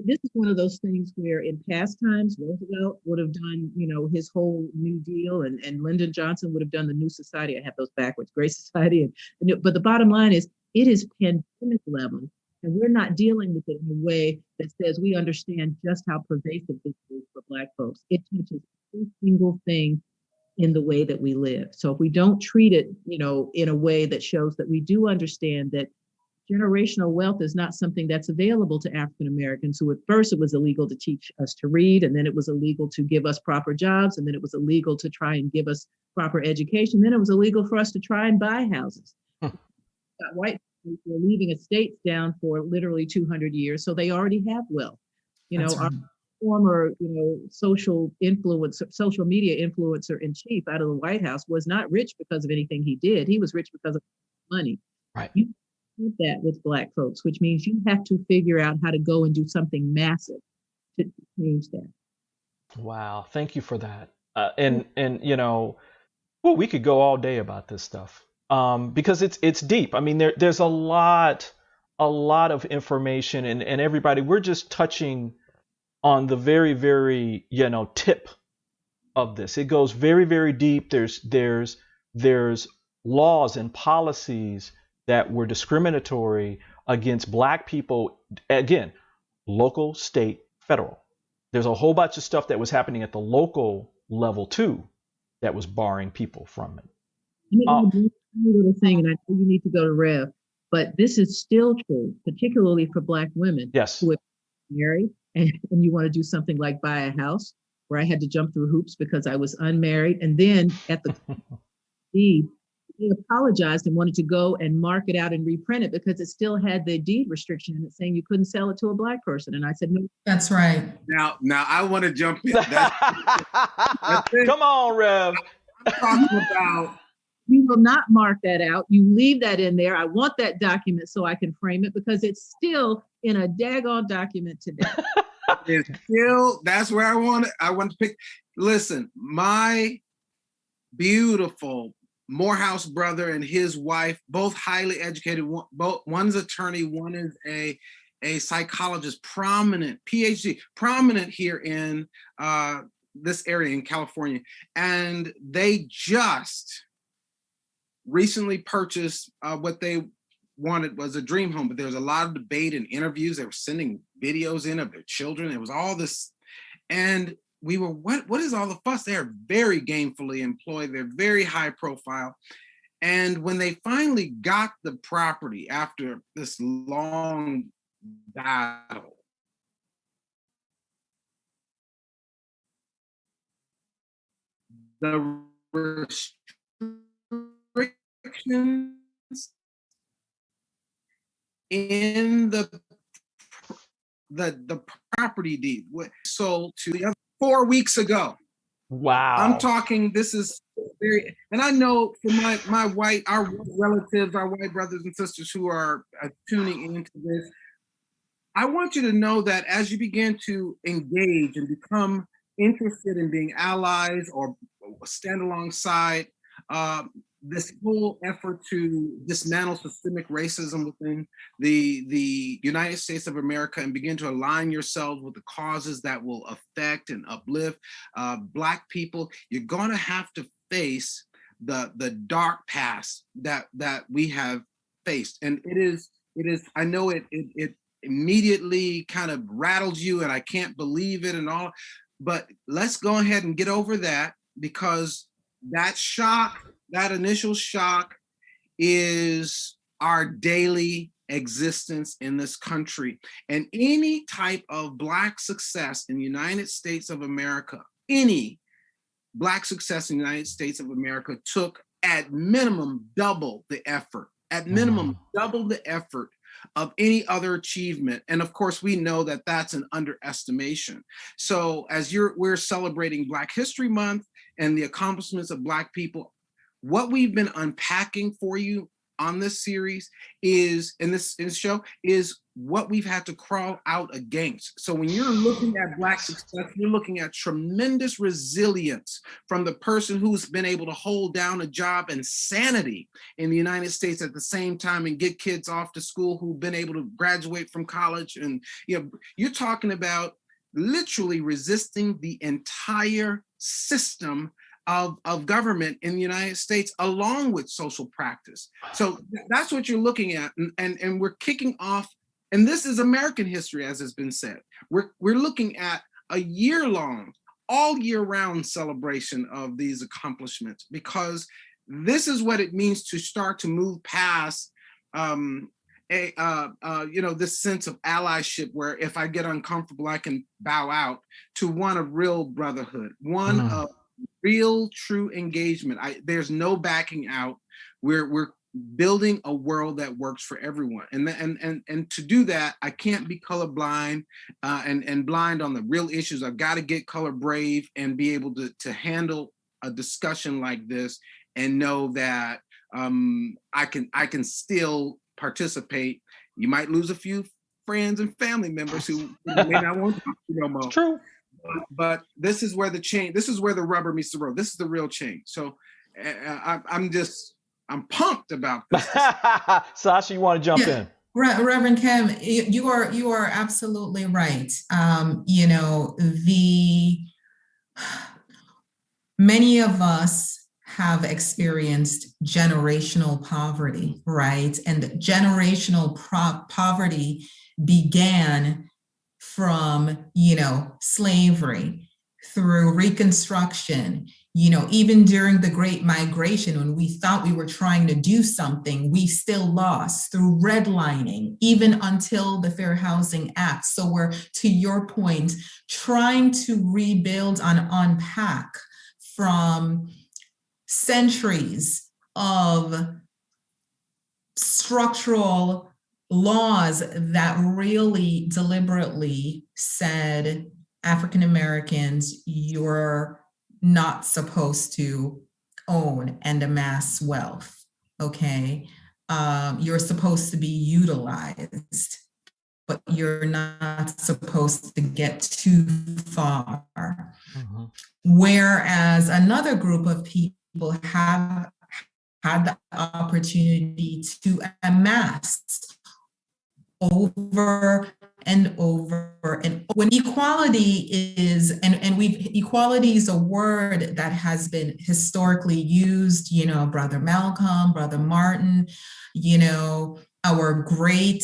S2: This is one of those things where in past times, Roosevelt would have done, his whole New Deal, and Lyndon Johnson would have done the New Society. I have those backwards, Great Society. But the bottom line is, it is pandemic level And we're not dealing with it in a way that says we understand just how pervasive this is for Black folks. It touches every single thing in the way that we live. So if we don't treat it, in a way that shows that we do understand that generational wealth is not something that's available to African Americans, who at first it was illegal to teach us to read, and then it was illegal to give us proper jobs, and then it was illegal to try and give us proper education. Then it was illegal for us to try and buy houses. White people were leaving estates down for literally 200 years, so they already have wealth. Our former, social media influencer in chief out of the White House was not rich because of anything he did. He was rich because of money.
S1: Right.
S2: You do that with Black folks, which means you have to figure out how to go and do something massive to change that.
S1: Wow, thank you for that. And well, we could go all day about this stuff because it's deep. I mean, there's a lot of information, and everybody, we're just touching on the very, very, tip of this. It goes very, very deep. There's laws and policies that were discriminatory against Black people. Again, local, state, federal. There's a whole bunch of stuff that was happening at the local level too that was barring people from it.
S2: Little thing, and I know you need to go to Rev, but this is still true, particularly for Black women.
S1: Yes.
S2: Who are married and you want to do something like buy a house, where I had to jump through hoops because I was unmarried. And then at the deed, they apologized and wanted to go and mark it out and reprint it because it still had the deed restriction in it saying you couldn't sell it to a Black person. And I said, no.
S15: That's right.
S3: Now I want to jump in.
S1: Come on, Rev.
S3: I'm talking about.
S2: You will not mark that out. You leave that in there. I want that document so I can frame it because it's still in a daggone document today.
S3: It's still, that's where I want to pick. Listen, my beautiful Morehouse brother and his wife, both highly educated, one's attorney, one is a psychologist, prominent, PhD, prominent here in this area in California. And they just recently purchased what they wanted was a dream home, but there was a lot of debate and interviews. They were sending videos in of their children. It was all this, and we were, what is all the fuss? They are very gainfully employed. They're very high profile. And when they finally got the property after this long battle, the restrictions in the property deed sold to the other 4 weeks ago.
S1: Wow.
S3: I'm talking, this is very, and I know for our white relatives, our white brothers and sisters who are tuning into this, I want you to know that as you begin to engage and become interested in being allies or stand alongside this whole effort to dismantle systemic racism within the United States of America and begin to align yourselves with the causes that will affect and uplift Black people, you're going to have to face the dark past that we have faced. And it is I know it immediately kind of rattles you and I can't believe it and all, but let's go ahead and get over that, because that shock, that initial shock, is our daily existence in this country. And any type of Black success in the United States of America, any Black success in the United States of America took at minimum double the effort, double the effort of any other achievement. And of course, we know that that's an underestimation. So as we're celebrating Black History Month and the accomplishments of Black people, what we've been unpacking for you on this series is, in this show, is what we've had to crawl out against. So when you're looking at Black success, you're looking at tremendous resilience from the person who's been able to hold down a job and sanity in the United States at the same time and get kids off to school, who've been able to graduate from college. And you're talking about literally resisting the entire system of government in the United States, along with social practice. So that's what you're looking at. And we're kicking off And this is American history, as has been said. We're looking at a year-long, all year-round celebration of these accomplishments, because this is what it means to start to move past this sense of allyship, where if I get uncomfortable, I can bow out, to one of real brotherhood, one of real, true engagement. There's no backing out. We're building a world that works for everyone, and to do that, I can't be colorblind and blind on the real issues. I've got to get color brave and be able to handle a discussion like this and know that I can still participate. You might lose a few friends and family members who may not want to talk to you no more.
S1: It's true.
S3: But this is where this is where the rubber meets the road. This is the real change. So I'm pumped about this.
S1: Sasha, you want to jump in?
S15: Reverend Kim, you are absolutely right. Many of us have experienced generational poverty, right? And generational poverty began from, slavery, through Reconstruction, even during the Great Migration, when we thought we were trying to do something, we still lost, through redlining, even until the Fair Housing Act. So we're, to your point, trying to rebuild and unpack from centuries of structural laws that really deliberately said, African Americans, you're not supposed to own and amass wealth, okay? You're supposed to be utilized, but you're not supposed to get too far. Mm-hmm. Whereas another group of people have had the opportunity to amass over and over. And when equality is, equality is a word that has been historically used, Brother Malcolm, Brother Martin, our great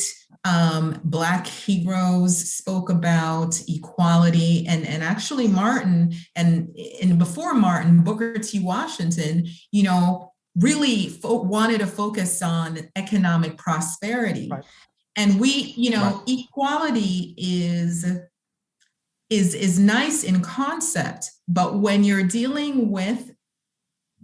S15: Black heroes spoke about equality, and actually Martin and before Martin, Booker T. Washington, really wanted to focus on economic prosperity. Right. And we, right. Equality is nice in concept, but when you're dealing with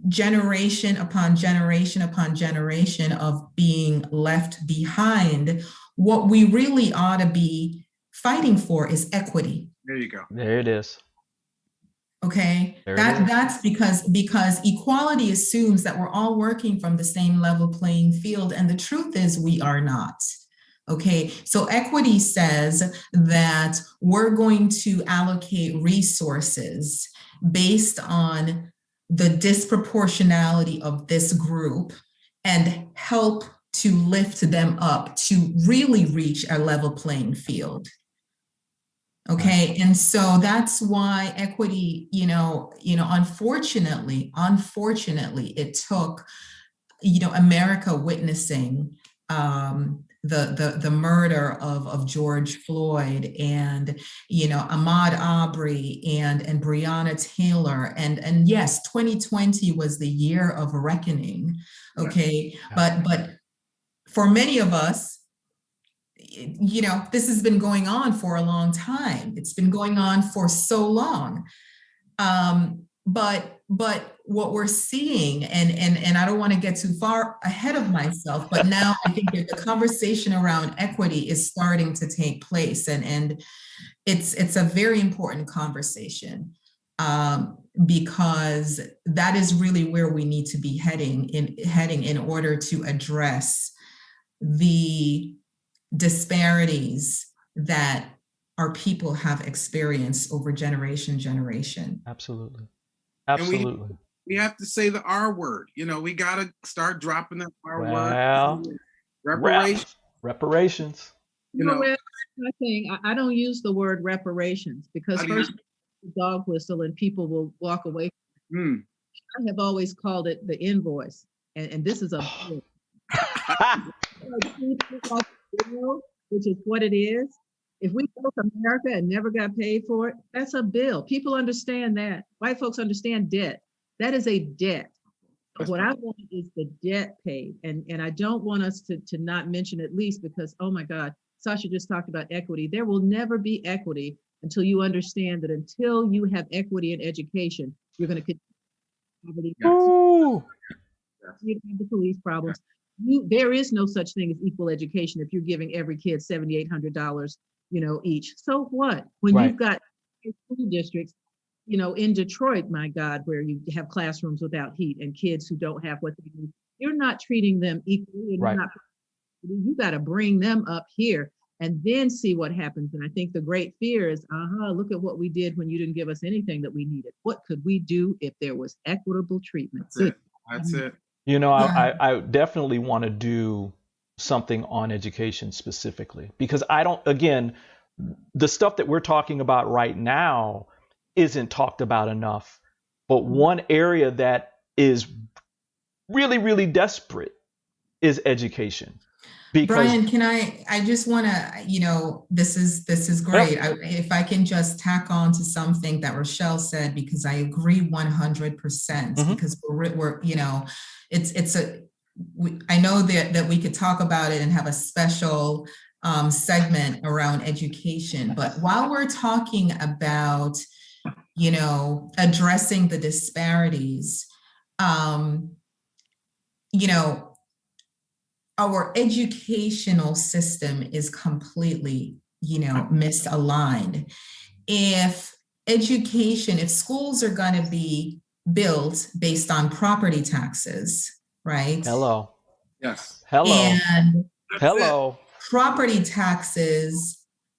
S15: generation upon generation upon generation of being left behind, what we really ought to be fighting for is equity.
S3: There you go.
S1: There it is.
S15: Okay, that's because equality assumes that we're all working from the same level playing field, and the truth is we are not. Okay, so equity says that we're going to allocate resources based on the disproportionality of this group and help to lift them up to really reach a level playing field. Okay, and so that's why equity, unfortunately, it took, America witnessing the murder of George Floyd and, Ahmaud Arbery and Breonna Taylor. And yes, 2020 was the year of reckoning. Okay, yeah. But for many of us, this has been going on for a long time. It's been going on for so long. But what we're seeing, and I don't want to get too far ahead of myself, but now I think that the conversation around equity is starting to take place, and it's a very important conversation, because that is really where we need to be heading in order to address the disparities that our people have experienced over generation.
S1: Absolutely.
S3: We have to say the R word. We got to start dropping that R word.
S1: Reparations.
S2: I don't use the word reparations because first the dog whistle and people will walk away. I have always called it the invoice, and this is a which is what it is. If we built America and never got paid for it, that's a bill. People understand that. White folks understand debt. That is a debt. But what I want is the debt paid. And I don't want us to not mention at least because, oh my God, Sasha just talked about equity. There will never be equity until you understand that until you have equity in education, you're going to continue poverty. You have the police problems. There is no such thing as equal education if you're giving every kid $7,800, each. So what? When you've got school districts, in Detroit, my God, where you have classrooms without heat and kids who don't have what they need, you're not treating them equally. You got to bring them up here and then see what happens. And I think the great fear is, look at what we did when you didn't give us anything that we needed. What could we do if there was equitable treatment?
S3: That's it.
S1: I definitely want to do something on education specifically because the stuff that we're talking about right now isn't talked about enough. But one area that is really, really desperate is education. Because
S15: Brian, I just want to, this is great.
S1: Yep.
S15: If I can just tack on to something that Rochelle said, because I agree 100%, because we're I know that we could talk about it and have a special segment around education, but while we're talking about, addressing the disparities, our educational system is completely, misaligned. If schools are going to be built based on property taxes, right?
S1: Hello.
S3: Yes.
S1: Hello.
S15: And
S1: hello.
S15: Property taxes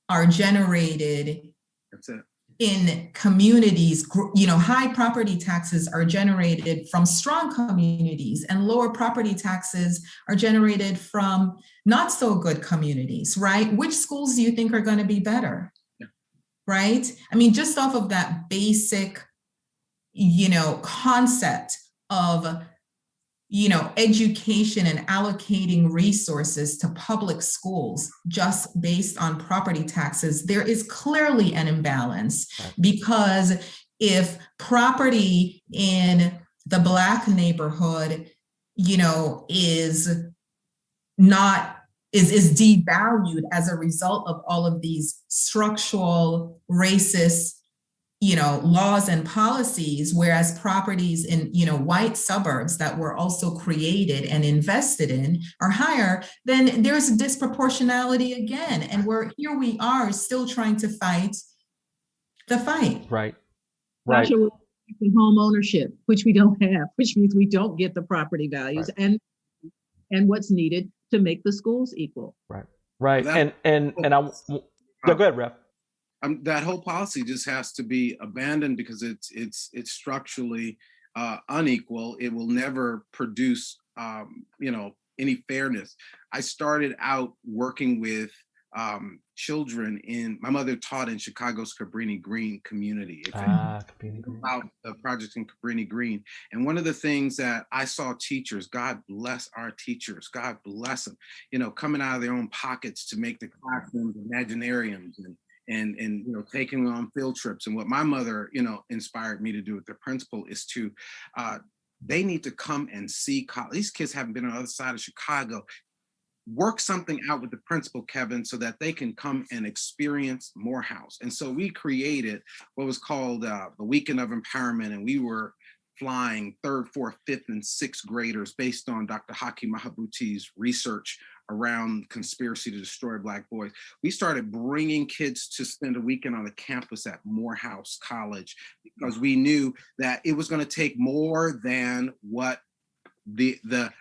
S15: are generated.
S3: That's it.
S15: In communities, high property taxes are generated from strong communities and lower property taxes are generated from not so good communities, right? Which schools do you think are going to be better? Yeah. Right? I mean, just off of that basic, concept of, education and allocating resources to public schools just based on property taxes, there is clearly an imbalance because if property in the Black neighborhood, is devalued as a result of all of these structural racist laws and policies, whereas properties in, white suburbs that were also created and invested in are higher, then there's a disproportionality again. And we are still trying to fight the fight.
S1: Right.
S2: Home ownership, which we don't have, which means we don't get the property values and what's needed to make the schools equal.
S1: Right. Go ahead, Ref.
S3: That whole policy just has to be abandoned because it's structurally unequal. It will never produce any fairness. I started out working with children my mother taught in Chicago's Cabrini Green community. About the project in Cabrini Green. And one of the things that I saw teachers, God bless our teachers, God bless them, coming out of their own pockets to make the classrooms imaginariums and taking on field trips. And what my mother, inspired me to do with the principal is to, they need to come and see these kids haven't been on the other side of Chicago. Work something out with the principal, Kevin, so that they can come and experience Morehouse. And so we created what was called the Weekend of Empowerment, and we were flying 3rd, 4th, 5th, and 6th graders based on Dr. Haki Mahabuti's research around conspiracy to destroy Black boys. We started bringing kids to spend a weekend on the campus at Morehouse College because we knew that it was going to take more than what the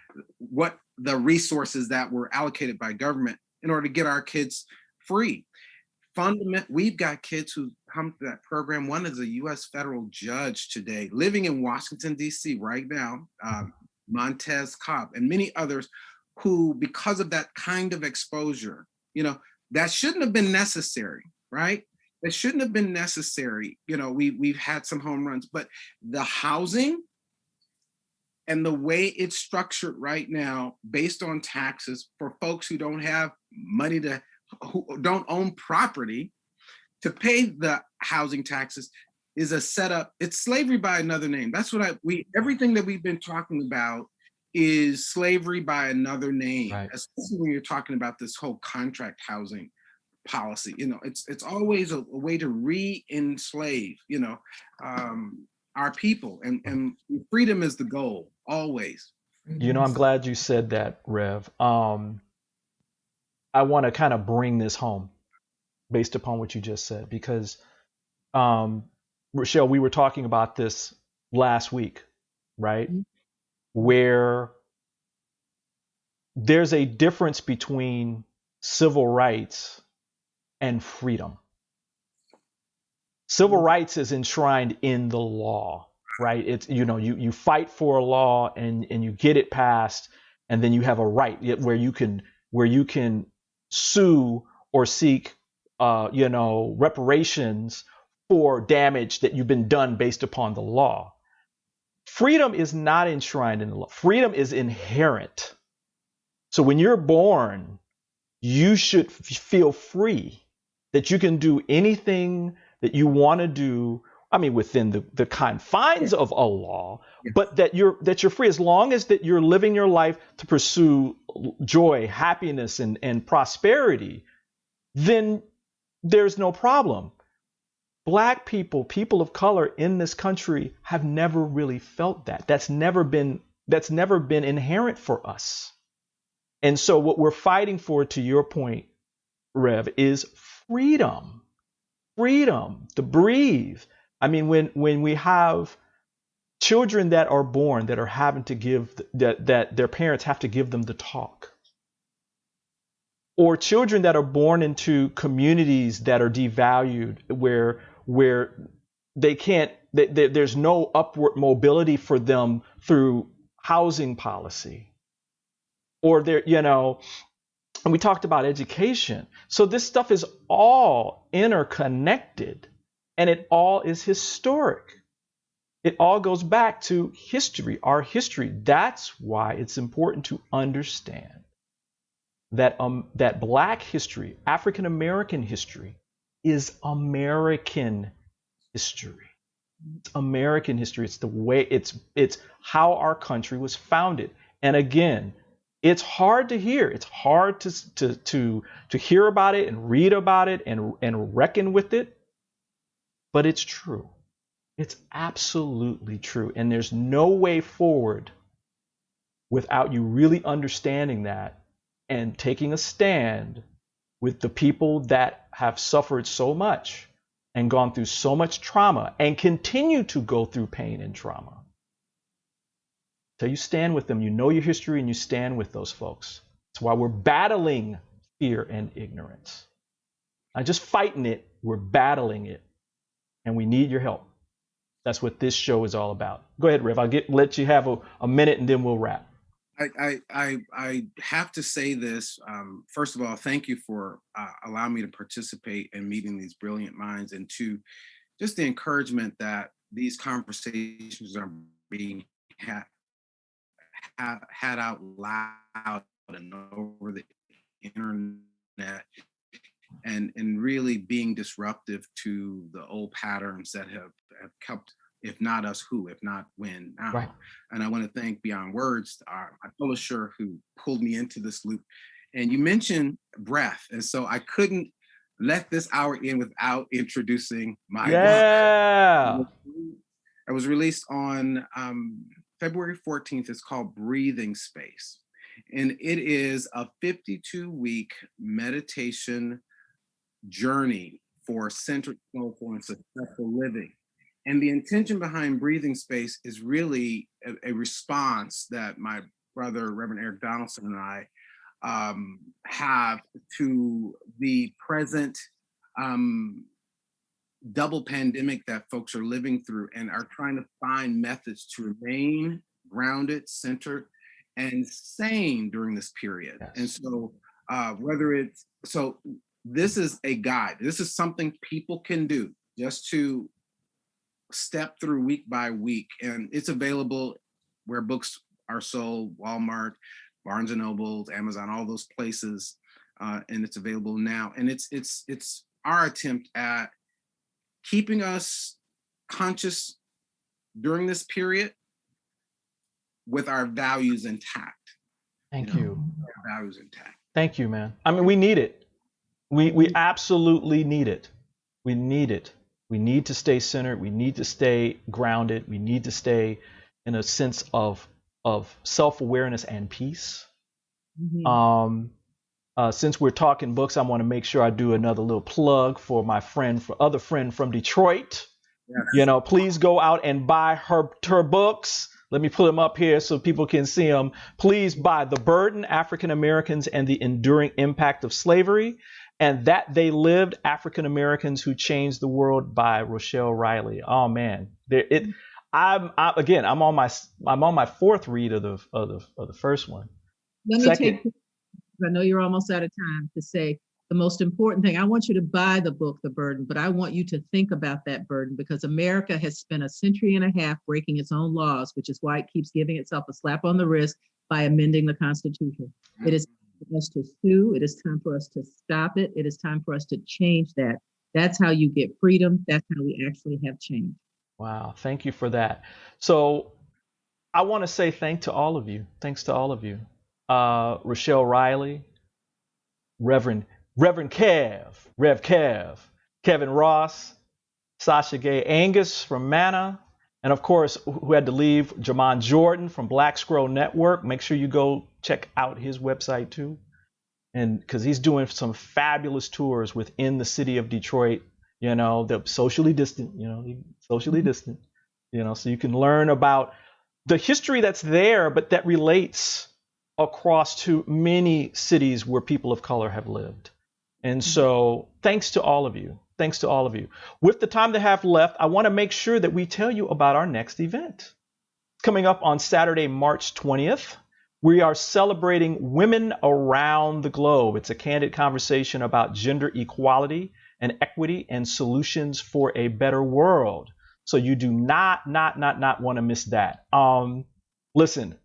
S3: resources that were allocated by government in order to get our kids free. We've got kids who come to that program. One is a U.S. federal judge today, living in Washington, D.C. right now, Montez Cobb, and many others who, because of that kind of exposure, that shouldn't have been necessary, right? That shouldn't have been necessary. We've had some home runs, but the housing and the way it's structured right now, based on taxes for folks who don't have money to who don't own property to pay the housing taxes is a setup. It's slavery by another name. That's what everything that we've been talking about is slavery by another name, right? Especially when you're talking about this whole contract housing policy. It's always a way to re-enslave, our people, and freedom is the goal, always.
S1: I'm glad you said that, Rev. I want to kind of bring this home based upon what you just said, because Rochelle, we were talking about this last week, right? Mm-hmm. Where there's a difference between civil rights and freedom. Civil rights is enshrined in the law, right? It's, you fight for a law and you get it passed, and then you have a right where you can sue or seek reparations for damage that you've been done based upon the law. Freedom is not enshrined in the law. Freedom is inherent. So when you're born, you should feel free that you can do anything that you want to do. I mean, within the confines of a law, but that you're free, as long as that you're living your life to pursue joy, happiness, and prosperity, then there's no problem. Black people, people of color in this country have never really felt that. That's never been inherent for us. And so what we're fighting for, to your point, Rev, is freedom. Freedom to breathe. I mean, when we have children that are born that are having to give that their parents have to give them the talk, or children that are born into communities that are devalued, where they can't, there's no upward mobility for them through housing policy, or and we talked about education. So this stuff is all interconnected, and it all is historic. It all goes back to history, our history. That's why it's important to understand that Black history, African American history, is American history. It's American history. It's the way it's how our country was founded. And again, it's hard to hear. It's hard to hear about it and read about it and reckon with it, but it's true. It's absolutely true. And there's no way forward without you really understanding that and taking a stand with the people that have suffered so much and gone through so much trauma and continue to go through pain and trauma. So you stand with them, you know your history, and you stand with those folks. That's why we're battling fear and ignorance. Not just fighting it, we're battling it. And we need your help. That's what this show is all about. Go ahead, Rev. I'll let you have a minute and then we'll wrap.
S3: I have to say this. First of all, thank you for allowing me to participate in meeting these brilliant minds, and two, just the encouragement that these conversations are being had out loud and over the internet, and really being disruptive to the old patterns that have kept, if not us, who, if not when, now. Right. And I want to thank Beyond Words, our publisher, who pulled me into this loop. And you mentioned breath, and so I couldn't let this hour in without introducing my book. It was released on February 14th. It's called Breathing Space. And it is a 52-week meditation journey for centered, soulful, and successful living. And the intention behind Breathing Space is really a response that my brother, Reverend Eric Donaldson, and I have to the present double pandemic that folks are living through, and are trying to find methods to remain grounded, centered, and sane during this period. Yes. And so this is a guide. This is something people can do just to step through week by week. And it's available where books are sold: Walmart, Barnes and Noble, Amazon, all those places. and it's available now. And it's our attempt at keeping us conscious during this period with our values intact.
S1: Thank you.
S3: Our values intact.
S1: Thank you, man. I mean, we need it. We absolutely need it. We need it. We need to stay centered. We need to stay grounded. We need to stay in a sense of self-awareness and peace.
S2: Mm-hmm.
S1: Since we're talking books, I want to make sure I do another little plug for my other friend from Detroit.
S3: Yes.
S1: You know, please go out and buy her books. Let me put them up here so people can see them. Please buy The Burden, African Americans and the Enduring Impact of Slavery, and That They Lived, African Americans Who Changed the World by Rochelle Riley. Oh man, I'm on my fourth read of the first one.
S2: Let me I know you're almost out of time, to say the most important thing. I want you to buy the book, The Burden, but I want you to think about that burden, because America has spent a century and a half breaking its own laws, which is why it keeps giving itself a slap on the wrist by amending the Constitution. It is time for us to sue. It is time for us to stop it. It is time for us to change that. That's how you get freedom. That's how we actually have change.
S1: Wow. Thank you for that. So I want to say thanks to all of you. Rochelle Riley, Rev Kev, Kevin Ross, Sasha Gay Angus from Mana, and of course, who had to leave, Jamon Jordan from Black Scroll Network. Make sure you go check out his website too. And because he's doing some fabulous tours within the city of Detroit, you know, they're socially distant, so you can learn about the history that's there, but that relates across to many cities where people of color have lived. And so thanks to all of you. With the time they have left, I want to make sure that we tell you about our next event. Coming up on Saturday, March 20th, we are celebrating women around the globe. It's a candid conversation about gender equality and equity and solutions for a better world. So you do not want to miss that. Listen,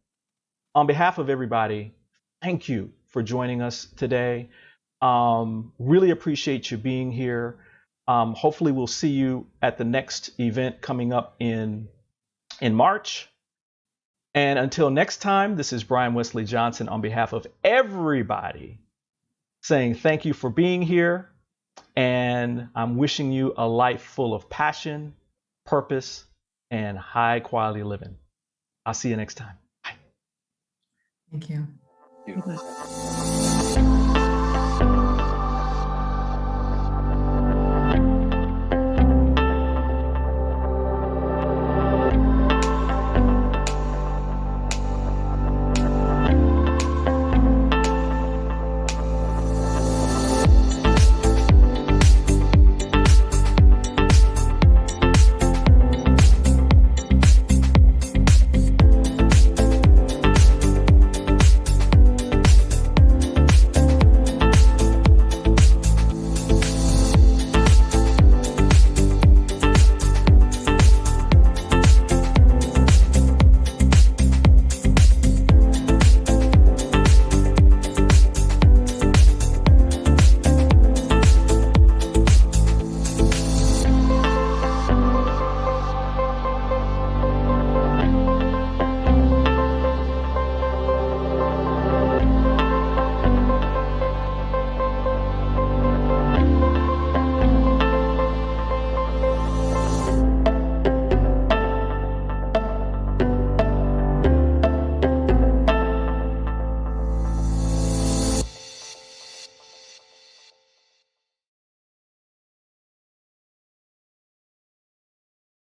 S1: on behalf of everybody, thank you for joining us today. Really appreciate you being here. Hopefully we'll see you at the next event coming up in March. And until next time, this is Brian Wesley Johnson on behalf of everybody saying thank you for being here. And I'm wishing you a life full of passion, purpose, and high quality living. I'll see you next time.
S15: Thank you.
S3: Beautiful.